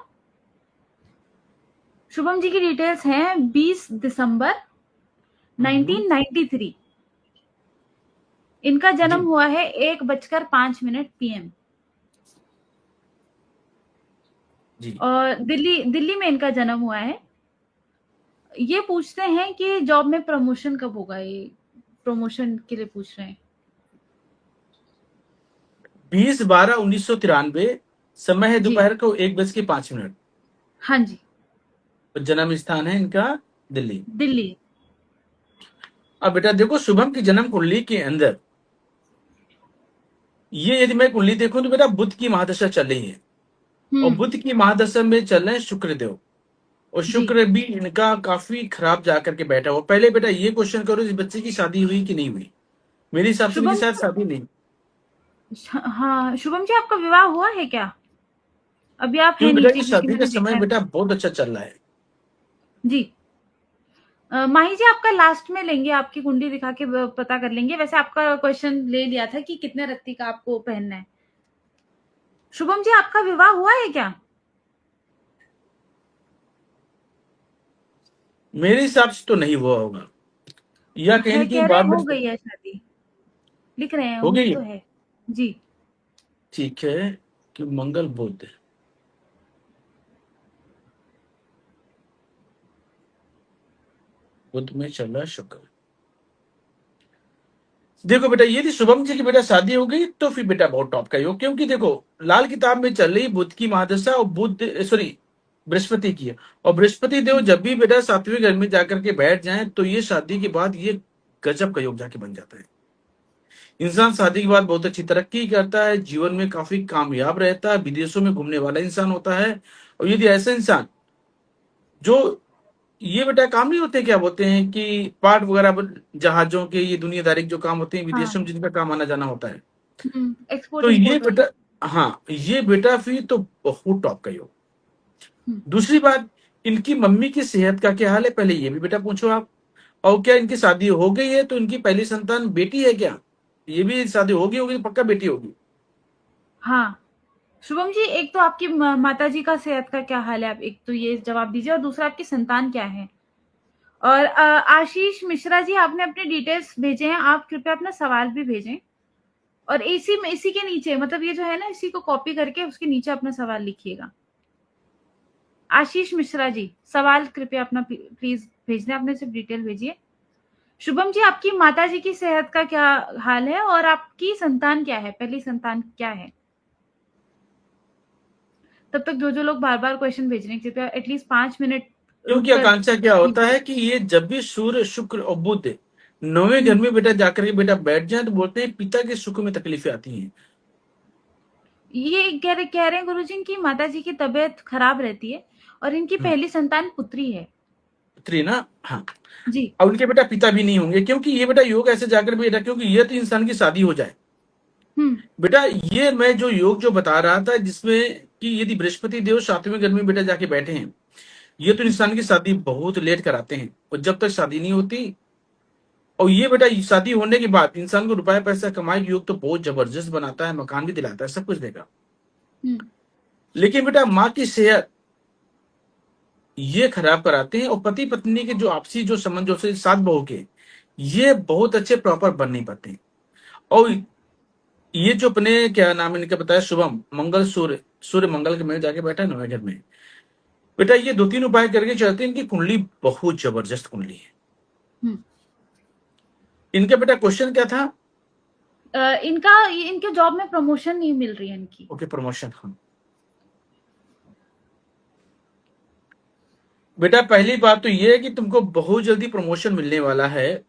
शुभम जी की डिटेल्स हैं 20 दिसंबर हम्म, 1993। इनका जन्म जी हुआ है 1:05 PM, जी। और दिल्ली दिल्ली में इनका जन्म हुआ है। ये पूछते हैं कि जॉब में प्रमोशन कब होगा, ये प्रमोशन के लिए पूछ रहे हैं। 20/12/1993, समय है जी। दोपहर को 1:05। हाँ जी। और जन्म स्थान है इनका दिल्ली। दिल्ली। अब बेटा देखो शुभम की जन्म कुंडली के अंदर, ये यदि मैं कुंडली देखूं तो बेटा बुध की महादशा चल रही है, और हम्म। बुध की महादशा में चल रहे हैं शुक्रदेव। और जी। शुक्र भी इनका काफी खराब जाकर के बैठा हुआ। पहले बेटा ये क्वेश्चन करो, इस बच्चे की शादी हुई कि नहीं हुई? मेरे हिसाब से इनकी शुभम शायद शादी नहीं, हाँ, शुभम जी आपका विवाह हुआ है क्या? अभी आप हैं क्योंकि बेटा नीचे, की क्योंकि शादी का मैंने समय देखा है। बेटा बहुत अच्छा चल रहा है। जी। माही जी आपका लास्ट में लेंगे, आपकी कुंडली दिखा के पता कर लेंगे। वैसे आपका क्वेश्चन ले लिया था कि कितने रत्ती का आपको पहनना है। शुभम जी आपका विवाह हुआ है क्या? मेरे हिसाब से तो नहीं हुआ होगा, या है, कहीं की कह रहे बात हैं में हो गई है शादी, लिख रहे हैं हो हुई गई तो है। है। जी। ठीक है, कि मंगल बुध, बुध में चल रहा है शुक्र। देखो बेटा यदि शुभम जी की बेटा शादी हो गई तो फिर बेटा बहुत टॉप का ही हो, क्योंकि देखो लाल किताब में चल रही बुध की महादशा, और बुध सॉरी बृहस्पति की है। और बृहस्पति देव हम्म, जब भी बेटा 7वें घर में जाकर के बैठ जाए तो ये शादी के बाद ये गजब का योग जाके बन जाता है। इंसान शादी के बाद बहुत अच्छी तरक्की करता है, जीवन में काफी कामयाब रहता है, विदेशों में घूमने वाला इंसान होता है। और यदि ऐसा इंसान जो, ये बेटा काम नहीं होते क्या बोलते हैं कि पार्ट वगैरह जहाजों के, ये दुनियादारी के जो काम होते हैं विदेशों हाँ। में जिनका काम आना जाना होता है, एक्सपोर्ट तो ये इंपोर्ट वाले। बेटा, हाँ ये बेटा फिर तो बहुत टॉप का ही हो। हम्म, दूसरी बात, इनकी मम्मी की सेहत का क्या हाल है पहले ये भी बेटा पूछो आप। और क्या इनकी शादी हो गई है तो इनकी पहली संतान बेटी है क्या? ये भी शादी होगी होगी तो पक्का बेटी होगी। हाँ। शुभम जी एक तो आपकी माता जी का सेहत का क्या हाल है, आप एक तो ये जवाब दीजिए, और दूसरा आपकी संतान क्या है। और आशीष मिश्रा जी आपने अपने डिटेल्स भेजे हैं, आप कृपया अपना सवाल भी भेजें। और इसी में, इसी के नीचे, मतलब ये जो है ना, इसी को कॉपी करके उसके नीचे अपना सवाल लिखिएगा। आशीष मिश्रा जी सवाल कृपया अपना प्लीज भेज दें, आपने सिर्फ डिटेल भेजिए। शुभम जी आपकी माता जी की सेहत का क्या हाल है और आपकी संतान क्या है, पहली संतान क्या है। तब तक जो जो लोग बार बार क्वेश्चन भेज रहे हैं कृपया एटलीस्ट 5 मिनट रुक क्योंकि कर आकांक्षा क्या होता कीजिए। है कि ये जब भी सूर्य शुक्र और बुध 9वें घर हम्म, में बेटा जाकर के बेटा बैठ जाए तो बोलते हैं पिता के सुख में तकलीफें आती हैं। ये कह रहे हैं गुरुजी, इनकी माता जी की तबीयत खराब रहती है और इनकी पहली संतान पुत्री है। 3 ना, हाँ। जी। और उनके बेटा पिता भी नहीं होंगे, क्योंकि ये बेटा योग ऐसे जाकर बेटा, क्योंकि ये तो इंसान की शादी हो जाए हम्म। बेटा। ये मैं जो योग जो बता रहा था, जिसमें कि यदि बृहस्पति देव 7वें घर में बेटा जाके बैठे हैं, ये तो इंसान की शादी बहुत लेट कराते हैं, और जब तक शादी नहीं होती, और ये बेटा शादी होने के बाद इंसान को रुपया पैसा कमाए के योग तो बहुत जबरदस्त बनाता है, मकान भी दिलाता है, सब कुछ देगा। हम्म। लेकिन बेटा माँ की सेहत ये खराब कराते हैं, और पति पत्नी के जो आपसी जो संबंध जो से सास बहू के, ये बहुत अच्छे प्रॉपर बन नहीं पाते हैं। और ये जो अपने क्या नाम है इनका बताया, शुभम मंगल सूर्य, सूर्य मंगल के में जाके बैठा है 9वें घर में बेटा, ये 2-3 उपाय करके चलते हैं, इनकी कुंडली बहुत जबरदस्त कुंडली है। हम्म। इनका बेटा क्वेश्चन क्या था? इनके जॉब में प्रमोशन नहीं मिल रही है इनकी। Okay, promotion. हाँ बेटा, पहली बात तो ये है कि तुमको बहुत जल्दी प्रमोशन मिलने वाला है।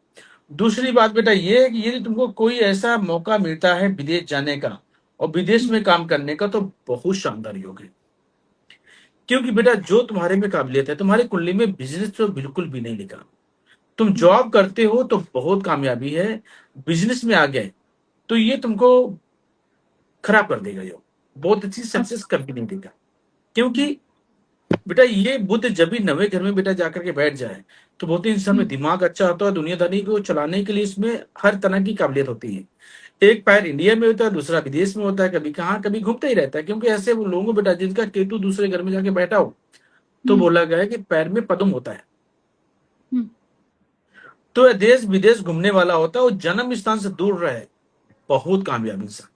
दूसरी बात बेटा ये है कि यदि तुमको कोई ऐसा मौका मिलता है विदेश जाने का और विदेश में काम करने का, तो बहुत शानदार योग है। क्योंकि बेटा जो तुम्हारे में काबिलियत है, तुम्हारी कुंडली में बिजनेस तो बिल्कुल भी नहीं लिखा। तुम जॉब करते हो तो बहुत कामयाबी है, बिजनेस में आ गए तो ये तुमको खराब कर देगा योग, बहुत अच्छी सक्सेस अच्छा। कभी नहीं देगा। क्योंकि बेटा ये बुध जब भी 9वें घर में बेटा जाकर के बैठ जाए, तो बहुत ही इंसान में दिमाग अच्छा होता है, दुनियादारी को चलाने के लिए इसमें हर तरह की काबिलियत होती है। एक पैर इंडिया में होता है, दूसरा विदेश में होता है, कभी कहाँ कभी घूमता ही रहता है। क्योंकि ऐसे वो लोगों को बेटा जिनका केतु दूसरे घर में जाके बैठा हो, तो बोला गया है कि पैर में पद्म होता है, तो देश विदेश घूमने वाला होता है, और जन्म स्थान से दूर रहे, बहुत कामयाब इंसान।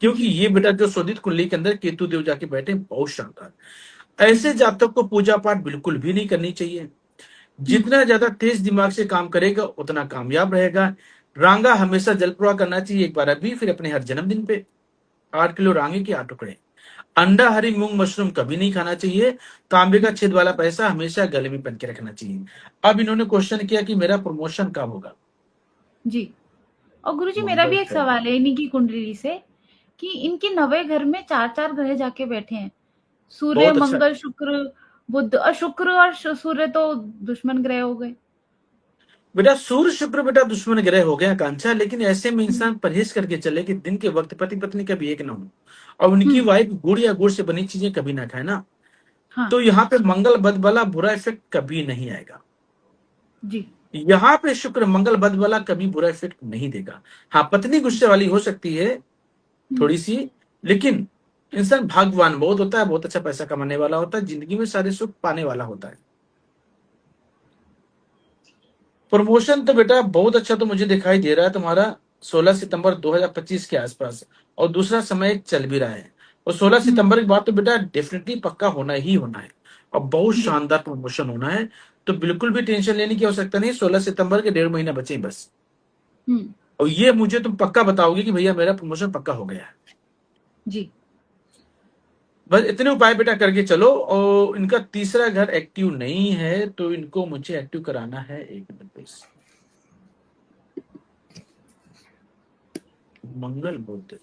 क्योंकि जी। ये बेटा जो शोधित कुंडली के अंदर केतु देव जाके बैठे, बहुत शानदार। ऐसे जातक को पूजा पाठ बिल्कुल भी नहीं करनी चाहिए। जितना ज्यादा तेज दिमाग से काम करेगा उतना कामयाब रहेगा। रांगा हमेशा जल प्रवाह करना चाहिए, एक बार अभी फिर अपने हर जन्मदिन पे। 8 किलो रांगे के 8 टुकड़े। अंडा हरी मूंग मशरूम कभी नहीं खाना चाहिए। तांबे का छेद वाला पैसा हमेशा गले में पहन के रखना चाहिए। अब इन्होंने क्वेश्चन किया कि मेरा प्रमोशन कब होगा। जी। और गुरुजी मेरा मंगल भी एक है। सवाल है इन्हीं की कुंडली से, कि इनके 9वें घर में 4-4 ग्रह जाके बैठे हैं। सूर्य, बहुत अच्छा। मंगल, शुक्र, बुध, और शुक्र और सूर्य तो दुश्मन ग्रह हो गए। बेटा सूर्य शुक्र बेटा दुश्मन ग्रह हो गया आकांक्षा, लेकिन ऐसे में इंसान परहेज करके चले कि दिन के वक्त पति पत्नी कभी एक ना हो, और उनकी वाइफ गुड़ या गुड़ से बनी चीजें कभी ना खाए ना, हाँ। तो यहाँ पे मंगल बद वाला बुरा इफेक्ट कभी नहीं आएगा। जी। यहाँ पे शुक्र मंगल बद वाला कभी बुरा इफेक्ट नहीं देगा। हाँ, पत्नी गुस्से वाली हो सकती है थोड़ी सी, लेकिन इंसान भाग्यवान बहुत होता है, बहुत अच्छा पैसा कमाने वाला होता है, जिंदगी में सारे सुख पाने वाला होता है। प्रमोशन तो बेटा बहुत अच्छा तो मुझे दिखाई दे रहा है तुम्हारा 16 सितंबर 2025 के आसपास, और दूसरा समय चल भी रहा है, और 16 सितंबर के बाद तो बेटा डेफिनेटली पक्का होना ही होना है, और बहुत जी। शानदार प्रमोशन होना है। तो बिल्कुल भी टेंशन लेने की आवश्यकता नहीं, 16 सितंबर के 1.5 महीना बचे हैं बस। और ये मुझे तुम पक्का बताओगे कि भैया मेरा प्रमोशन पक्का हो गया है। जी। बस इतने उपाय बेटा करके चलो। और इनका तीसरा घर एक्टिव नहीं है, तो इनको मुझे एक्टिव कराना है। एक मिनट प्लीज। मंगल बुध,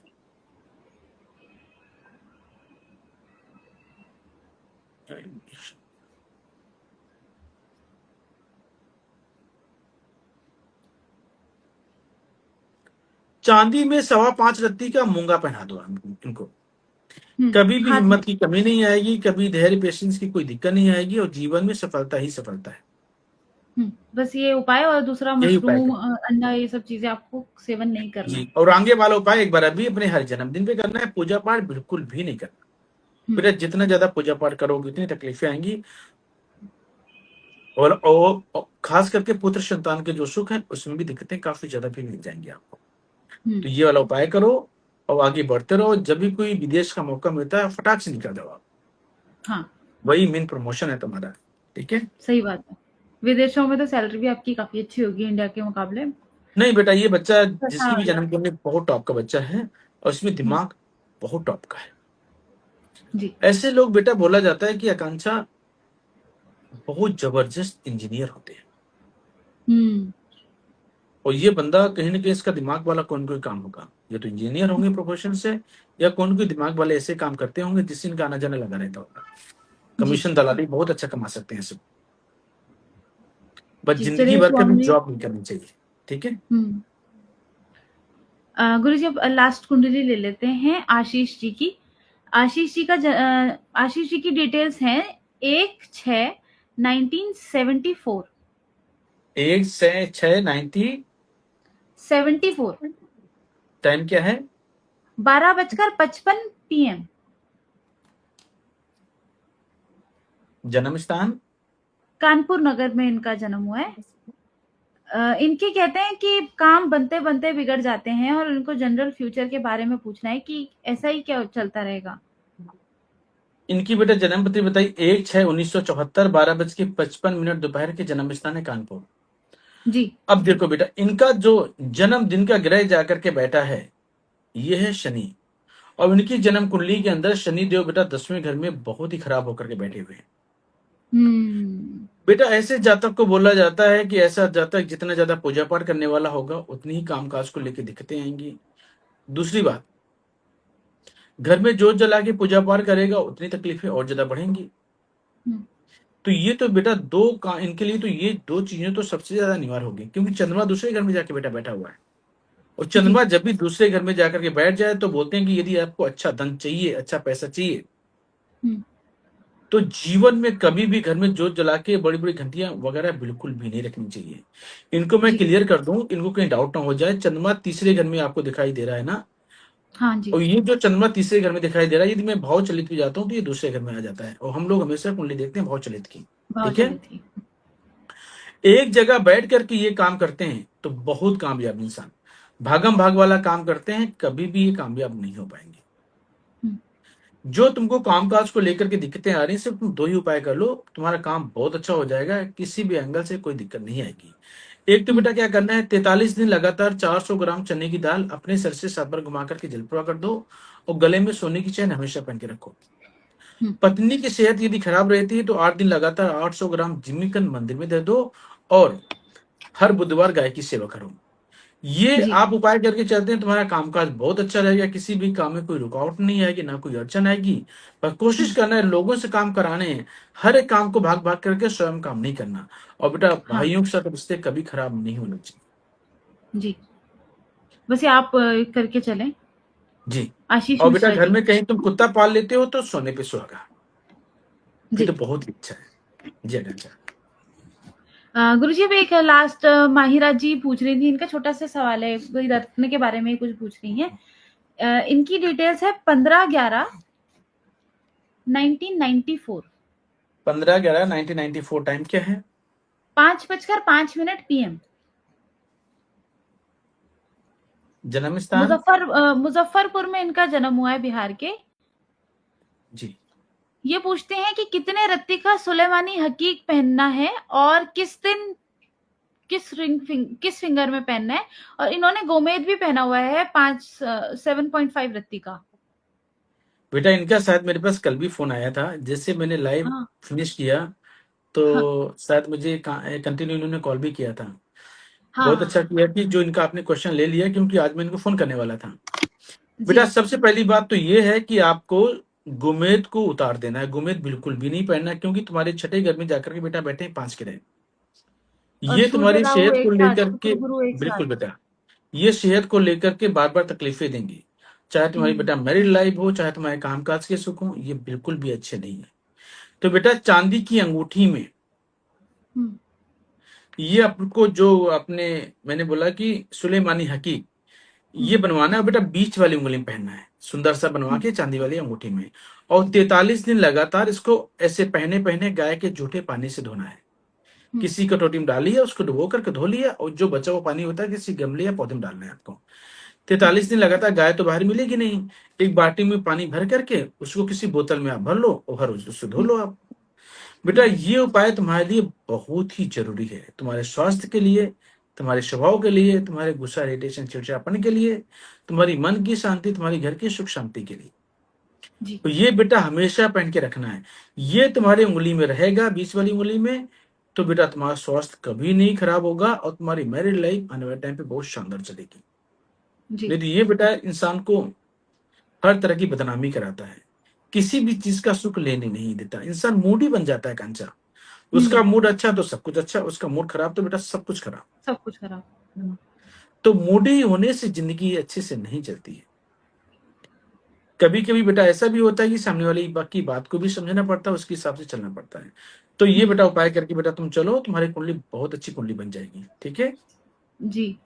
चांदी में 5.25 रत्ती का मूंगा पहना दो इनको। कभी भी हाथ में। हिम्मत की कमी नहीं आएगी, कभी धैर्य पेशेंस की कोई दिक्कत नहीं आएगी, और जीवन में सफलता ही सफलता है। बस ये उपाय, और दूसरा यही उपाय मशरूम, करें अंडा, ये सब चीजें आपको सेवन नहीं करना जी। है। और आगे वाला उपाय एक बार अभी अपने हर जन्मदिन पे करना है, पूजा पाठ बिल्कुल भी नहीं करना। बेटा जितना ज्यादा पूजा पाठ करोगे उतनी तकलीफें आएंगी, और खास करके पुत्र संतान के जो सुख है उसमें भी दिक्कतें काफी ज्यादा भी मिल जाएंगी आपको। तो ये वाला उपाय करो और आगे बढ़ते रहो। जब भी कोई विदेश का मौका मिलता है फटाक से निकल जाओ आप। हाँ। वही मेन प्रमोशन है तुम्हारा। ठीक है। सही बात है। विदेशों में तो सैलरी भी आपकी काफी अच्छी होगी इंडिया के मुकाबले। नहीं बेटा, ये बच्चा पैसा जिसकी भी वाला। जन्म कुंडली बहुत टॉप का बच्चा है, और इसमें दिमाग बहुत टॉप का है। जी। ऐसे लोग बेटा बोला जाता है कि आकांक्षा बहुत जबरदस्त इंजीनियर होते हैं। और ये बंदा कहीं ना कहीं इसका दिमाग वाला कौन कोई काम होगा, या तो इंजीनियर होंगे प्रोफेशन से, या कौन कोई दिमाग वाले ऐसे काम करते होंगे जिससे इनका आना जाना लगा रहता होगा। जी। कमीशन दलाली बहुत अच्छा कमा सकते हैं सब। बस जी, जिंदगी चलिए भर कभी स्वामी जी। जॉब नहीं करनी चाहिए। ठीक है। गुरुजी अब लास्ट कुंडली ले लेते हैं आशीष जी की। आशीष जी की डिटेल्स हैं 1/6/1974। 1/6/90। 74। टाइम क्या है? 12:55 PM। जन्म स्थान? कानपुर नगर में इनका जन्म हुआ है। इनके कहते हैं कि काम बनते बनते बिगड़ जाते हैं और इनको जनरल फ्यूचर के बारे में पूछना है कि ऐसा ही क्या चलता रहेगा। इनकी बेटा जन्म तिथि बताई 1/6/1974, 12:55 दोपहर के। जन्म स्थान है कानपुर। जी। अब देखो बेटा, इनका जो जन्मदिन का ग्रह जाकर के बैठा है ये है शनि। और इनकी जन्म कुंडली के अंदर शनि देव बेटा 10वें घर में बहुत ही खराब होकर के बैठे हुए हैं। हम्म। बेटा ऐसे जातक को बोला जाता है कि ऐसा जातक जितना ज्यादा पूजा पाठ करने वाला होगा उतनी ही कामकाज को लेकर दिक्कतें आएंगी। दूसरी बात, घर में जोत जला के पूजा पाठ करेगा उतनी तकलीफें और ज्यादा बढ़ेंगी। हम्म, तो ये तो बेटा इनके लिए तो ये दो चीजें तो सबसे ज्यादा अनिवार्य होगी, क्योंकि चंद्रमा दूसरे घर में जाके बेटा बैठा हुआ है। और जी। चंद्रमा जब भी दूसरे घर में जाकर के बैठ जाए तो बोलते हैं कि यदि आपको अच्छा धन चाहिए, अच्छा पैसा चाहिए, हम्म, तो जीवन में कभी भी घर में जोत जला के बड़ी बड़ी घंटियां वगैरह बिल्कुल भी नहीं रखनी चाहिए। इनको मैं जी। क्लियर कर दूं, इनको कहीं डाउट ना हो जाए। चंद्रमा तीसरे घर में आपको दिखाई दे रहा है ना, हाँ जी। और ये जो चंद्रमा तीसरे घर में दिखाई दे रहा है, यदि मैं भाव चलित भी जाता हूँ तो ये दूसरे घर में आ जाता है। और हम लोग हमेशा कुंडली देखते हैं भाव चलित की। भाव ठीक है। चली थी। एक जगह बैठ करके ये काम करते हैं तो बहुत कामयाब इंसान, भागम भाग वाला काम करते हैं, कभी भी ये कामयाब नहीं हो पाएंगे। हम्म, जो तुमको कामकाज को लेकर के दिक्कतें आ रही हैं, सिर्फ तुम दो ही उपाय कर लो, तुम्हारा काम बहुत अच्छा हो जाएगा। किसी भी एंगल से कोई दिक्कत नहीं आएगी। एक तो हम्म, बेटा क्या करना है, 43 दिन लगातार 400 ग्राम चने की दाल अपने सर से 7 बार घुमा करके जलपुरा कर दो, और गले में सोने की चैन हमेशा पहन के रखो। हम्म, पत्नी की सेहत यदि खराब रहती है तो 8 दिन लगातार 800 ग्राम जिमीकंद मंदिर में दे दो, और हर बुधवार गाय की सेवा करो। ये जी। आप उपाय करके चलते हैं, तुम्हारा कामकाज बहुत अच्छा रहेगा। किसी भी काम में कोई रुकावट नहीं आएगी, ना कोई अड़चन आएगी। पर कोशिश हम्म, करना है, लोगों से काम कराने हैं। हर एक काम को भाग भाग करके स्वयं काम नहीं करना। और बेटा हाँ भाइयों के साथ रिश्ते कभी खराब नहीं होने चाहिए। जी। बस ये आप करके चलें। जी। आशीष और बेटा मिश्रा घर जी। में कहीं तुम कुत्ता पाल लेते हो तो सोने पे सुहागा, फिर जी। तो बहुत ही अच्छा है। जी आकांक्षा। गुरुजी अब एक लास्ट माहिरा जी पूछ रही थी, इनका छोटा सा सवाल है, कोई रत्न के बारे में ही कुछ पूछ रही हैं। इनकी डिटेल्स है 15/11/1994। 15/11/1994। टाइम क्या है? 5:05 PM। जन्म स्थान? मुजफ्फरपुर में इनका जन्म हुआ है, बिहार के। जी। ये पूछते हैं कि कितने रत्ती का सुलेमानी हकीक पहनना है और किस दिन किस फिंगर में पहनना है। और इन्होंने गोमेद भी पहना हुआ है 7.5 रत्ती का। बेटा इनका शायद मेरे पास कल भी फोन आया था, जैसे मैंने लाइव हाँ फिनिश किया हाँ तो शायद मुझे कंटिन्यू इन्होंने कॉल भी किया था। हाँ बहुत हाँ अच्छा हाँ। किया कि जो इनका आपने क्वेश्चन ले लिया, क्योंकि आज मैं इनको फोन करने वाला था। बेटा जी। सबसे पहली बात तो ये है कि आपको गुमेद को उतार देना है। गुमेद बिल्कुल भी नहीं पहनना, क्योंकि तुम्हारे छठे घर में जाकर के बेटा बैठे हैं 5 ग्रह। और ये सूर्य तुम्हारी राहु सेहत को एक साथ, लेकर के, शुक्र गुरु एक साथ। बिल्कुल बेटा, ये सेहत को लेकर के बार बार तकलीफें देंगी। चाहे तुम्हारी हम्म। बेटा मैरिड लाइफ हो, चाहे तुम्हारे कामकाज के सुख हो, ये बिल्कुल भी अच्छे नहीं है। तो बेटा चांदी की अंगूठी में हम्म। ये आपको जो अपने, मैंने बोला कि सुलेमानी हकीक ये हम्म। बनवाना है बेटा, बीच वाली उंगली में पहनना है, सुंदर सा बनवा हम्म। के चांदी वाली अंगूठी में। और 43 दिन लगातार इसको ऐसे पहने पहने गाय के जूठे पानी से धोना है। हम्म। किसी कटोरी में डालिए, उसको डुबो करके धो लिया, और जो बचा हुआ पानी होता है किसी गमले या पौधे में डालना है आपको। हम्म। 43 दिन लगातार, गाय तो बाहर मिलेगी नहीं। एक बाल्टी में पानी भर करके उसको किसी बोतल में आप भर लो, और हर रोज उससे धो हम्म। लो आप। बेटा ये उपाय तुम्हारे लिए बहुत ही जरूरी है, तुम्हारे स्वास्थ्य के लिए, तुम्हारे स्वभाव के लिए, तुम्हारे गुस्सा इरिटेशन चिड़चिड़ापन के लिए, तुम्हारी मन की शांति, तुम्हारी घर की सुख शांति के लिए। जी। तो ये बेटा हमेशा पहन के रखना है। ये तुम्हारी उंगली में रहेगा, बीच वाली उंगली में। तो बेटा तुम्हारा स्वास्थ्य कभी नहीं खराब होगा, और तुम्हारी मैरिड लाइफ आने वाले टाइम पे बहुत शानदार चलेगी। जी। नहीं तो ये बेटा इंसान को हर तरह की बदनामी कराता है, किसी भी चीज का सुख लेने नहीं देता, इंसान मूडी बन जाता है कंचा। उसका मूड अच्छा तो सब कुछ अच्छा, उसका मूड खराब तो बेटा सब कुछ खराब। सब कुछ खराब। तो मूडी होने से जिंदगी अच्छे से नहीं चलती है। कभी कभी बेटा ऐसा भी होता है कि सामने वाली की बात को भी समझना पड़ता है, उसके हिसाब से चलना पड़ता है। तो ये बेटा उपाय करके बेटा तुम चलो, तुम्हारी कुंडली बहुत अच्छी कुंडली बन जाएगी। ठीक है जी।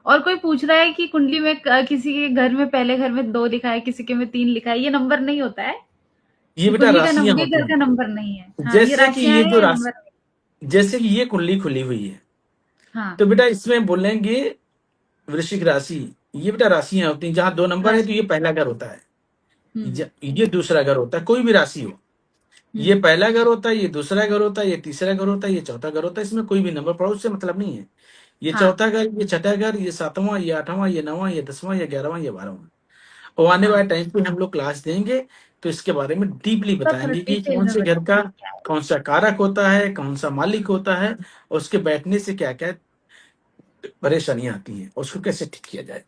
और कोई पूछ रहा है कि कुंडली में किसी के घर में पहले घर में 2 लिखा है, किसी के में 3 लिखा है, ये नंबर नहीं होता है। ये ये बेटा कुंडली का राशियां ये होती घर का हैं। नंबर नहीं है। हाँ, ये जैसे कि राशियाँ ये हैं, जो ये नंबर राशि, नहीं। जैसे कि ये कुंडली खुली हुई है, हाँ, तो बेटा इसमें बोलेंगे वृश्चिक राशि। ये बेटा राशियां होती हैं, जहां 2 नंबर है तो राशि। ये पहला घर होता है, हुँ, ये दूसरा घर होता है, कोई भी राशि हो। ये हुँ। पहला घर होता है, ये दूसरा घर होता है, ये तीसरा घर होता है, ये चौथा घर होता है। इसमें कोई भी नंबर पड़ो उससे मतलब नहीं है। ये हाँ, चौथा घर, ये छठा घर, ये 7वां, ये 8वां, ये 9वां, ये 10वां, ये 11वां, ये 12वां। और आने हाँ। वाले टाइम पे हम लोग क्लास देंगे तो इसके बारे में डीपली सब बताएंगे कि डिटेल कौन में से घर का बताएँगे क्या है। कौन सा कारक होता है, कौन सा मालिक होता है, और उसके बैठने से क्या क्या परेशानियां आती हैं, और उसको कैसे ठीक किया जाए।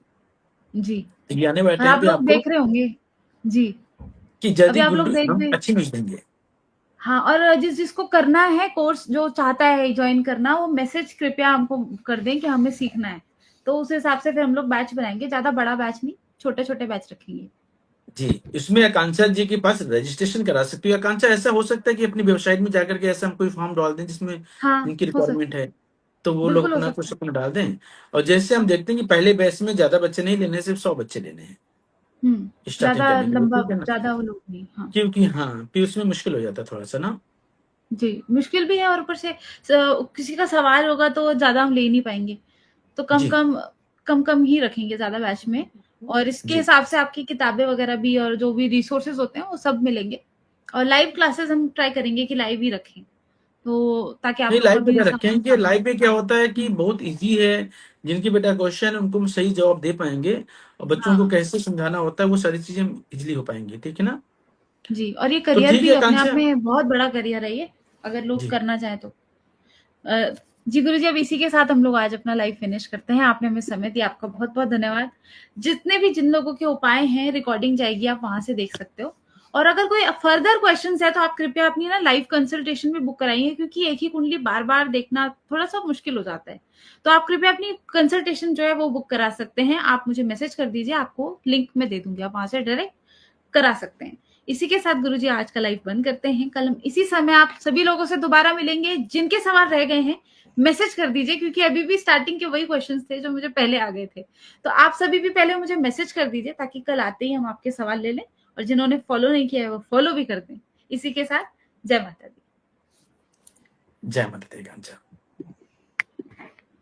जी। तो ये आने वाले और टाइम आप पे लोग आपको देख रहे होंगे। जी। कि अभी जल्दी आप लोग गुड देख हम रहे। अच्छी न्यूज देंगे। हाँ, और जिसको करना है कोर्स, जो चाहता है जॉइन करना, वो मैसेज कृपया हमको कर दें कि हमें सीखना है। तो उस हिसाब से फिर हम लोग बैच बनाएँगे, ज़्यादा बड़ा बैच नहीं, छोटे-छोटे बैच रखेंगे। जी, इसमें आकांक्षा जी के पास रजिस्ट्रेशन करा सकते हो। आकांक्षा ऐसा हो सकता है कि अपनी वेबसाइट में जाकर के ऐसा हम कोई फॉर्म डाल दें जिसमें हाँ, इनकी हो सकता रिक्वायरमेंट है, तो वो है। लोग बिल्कुल हो अपना सकता कुछ है। अपना डाल दें। और जैसे हम हाँ। देखते हैं कि पहले बैच में ज्यादा बच्चे नहीं लेने, सिर्फ 100 बच्चे लेने हैं हुँ, स्टार्टिंग ज़्यादा करने के लिए, लंबा, ठीक है ना। ज़्यादा वो लोग नहीं। हाँ। क्योंकि हाँ, फिर उसमें मुश्किल हो जाता है थोड़ा सा ना। जी, मुश्किल भी है और ऊपर से किसी का सवाल होगा तो ज़्यादा हम ले नहीं पाएँगे। तो जी कम-कम ही रखेंगे ज़्यादा बैच में। और इसके जी, हिसाब से आपकी किताबें वगैरह भी और जो भी रिसोर्सेज़ होते हैं वो सब मिलेंगे। और लाइव क्लासेस हम ट्राई करेंगे कि लाइव ही रखें। तो ताकि आप नहीं लोग का लाइव भी बेटा समय रखेंगे। कम हो। लाइव में क्या होता है कि हुँ, बहुत इजी है, जिनके बेटा क्वेश्चन है उनको हम सही जवाब दे पाएंगे, और बच्चों को हाँ, कैसे समझाना होता है वो सारी चीजें इजिली हो पाएंगी। ठीक है ना। जी। और ये तो करियर ठीक भी है अपने आप कांक्षा में बहुत बड़ा करियर है ये, अगर लोग जी। करना चाहें तो। अ, जी गुरुजी, अब इसी के साथ हम लोग आज अपना लाइव फिनिश करते हैं। आपने हमें समय दिया, आपका बहुत-बहुत धन्यवाद। जितने भी जिन लोगों के उपाय हैं, रिकॉर्डिंग जाएगी, आप वहाँ से देख सकते हो। और अगर कोई फर्दर क्वेश्चन्स है तो आप कृपया अपनी ना लाइव कंसल्टेशन भी बुक कराइए, क्योंकि एक ही कुंडली बार-बार देखना थोड़ा-सा मुश्किल हो जाता है। तो आप कृपया अपनी कंसल्टेशन जो है वो बुक करा सकते हैं। आप मुझे मैसेज कर दीजिए, आपको लिंक मैं दे दूँगी, आप वहाँ से डायरेक्ट करा सकते हैं। इसी के साथ गुरुजी आज का लाइव बंद करते हैं। कल हम इसी समय आप सभी लोगों से दोबारा मिलेंगे। जिनके सवाल रह गए हैं, मैसेज कर दीजिए, क्योंकि अभी भी स्टार्टिंग के वही क्वेश्चंस थे जो मुझे पहले आ गए थे। तो आप सभी भी पहले मुझे मैसेज कर दीजिए, ताकि कल आते ही हम आपके सवाल ले लें, और जिन्होंने फॉलो नहीं किया है वो फॉलो भी कर दें। इसी के साथ जय माता दी। जय माता दी कांक्षा।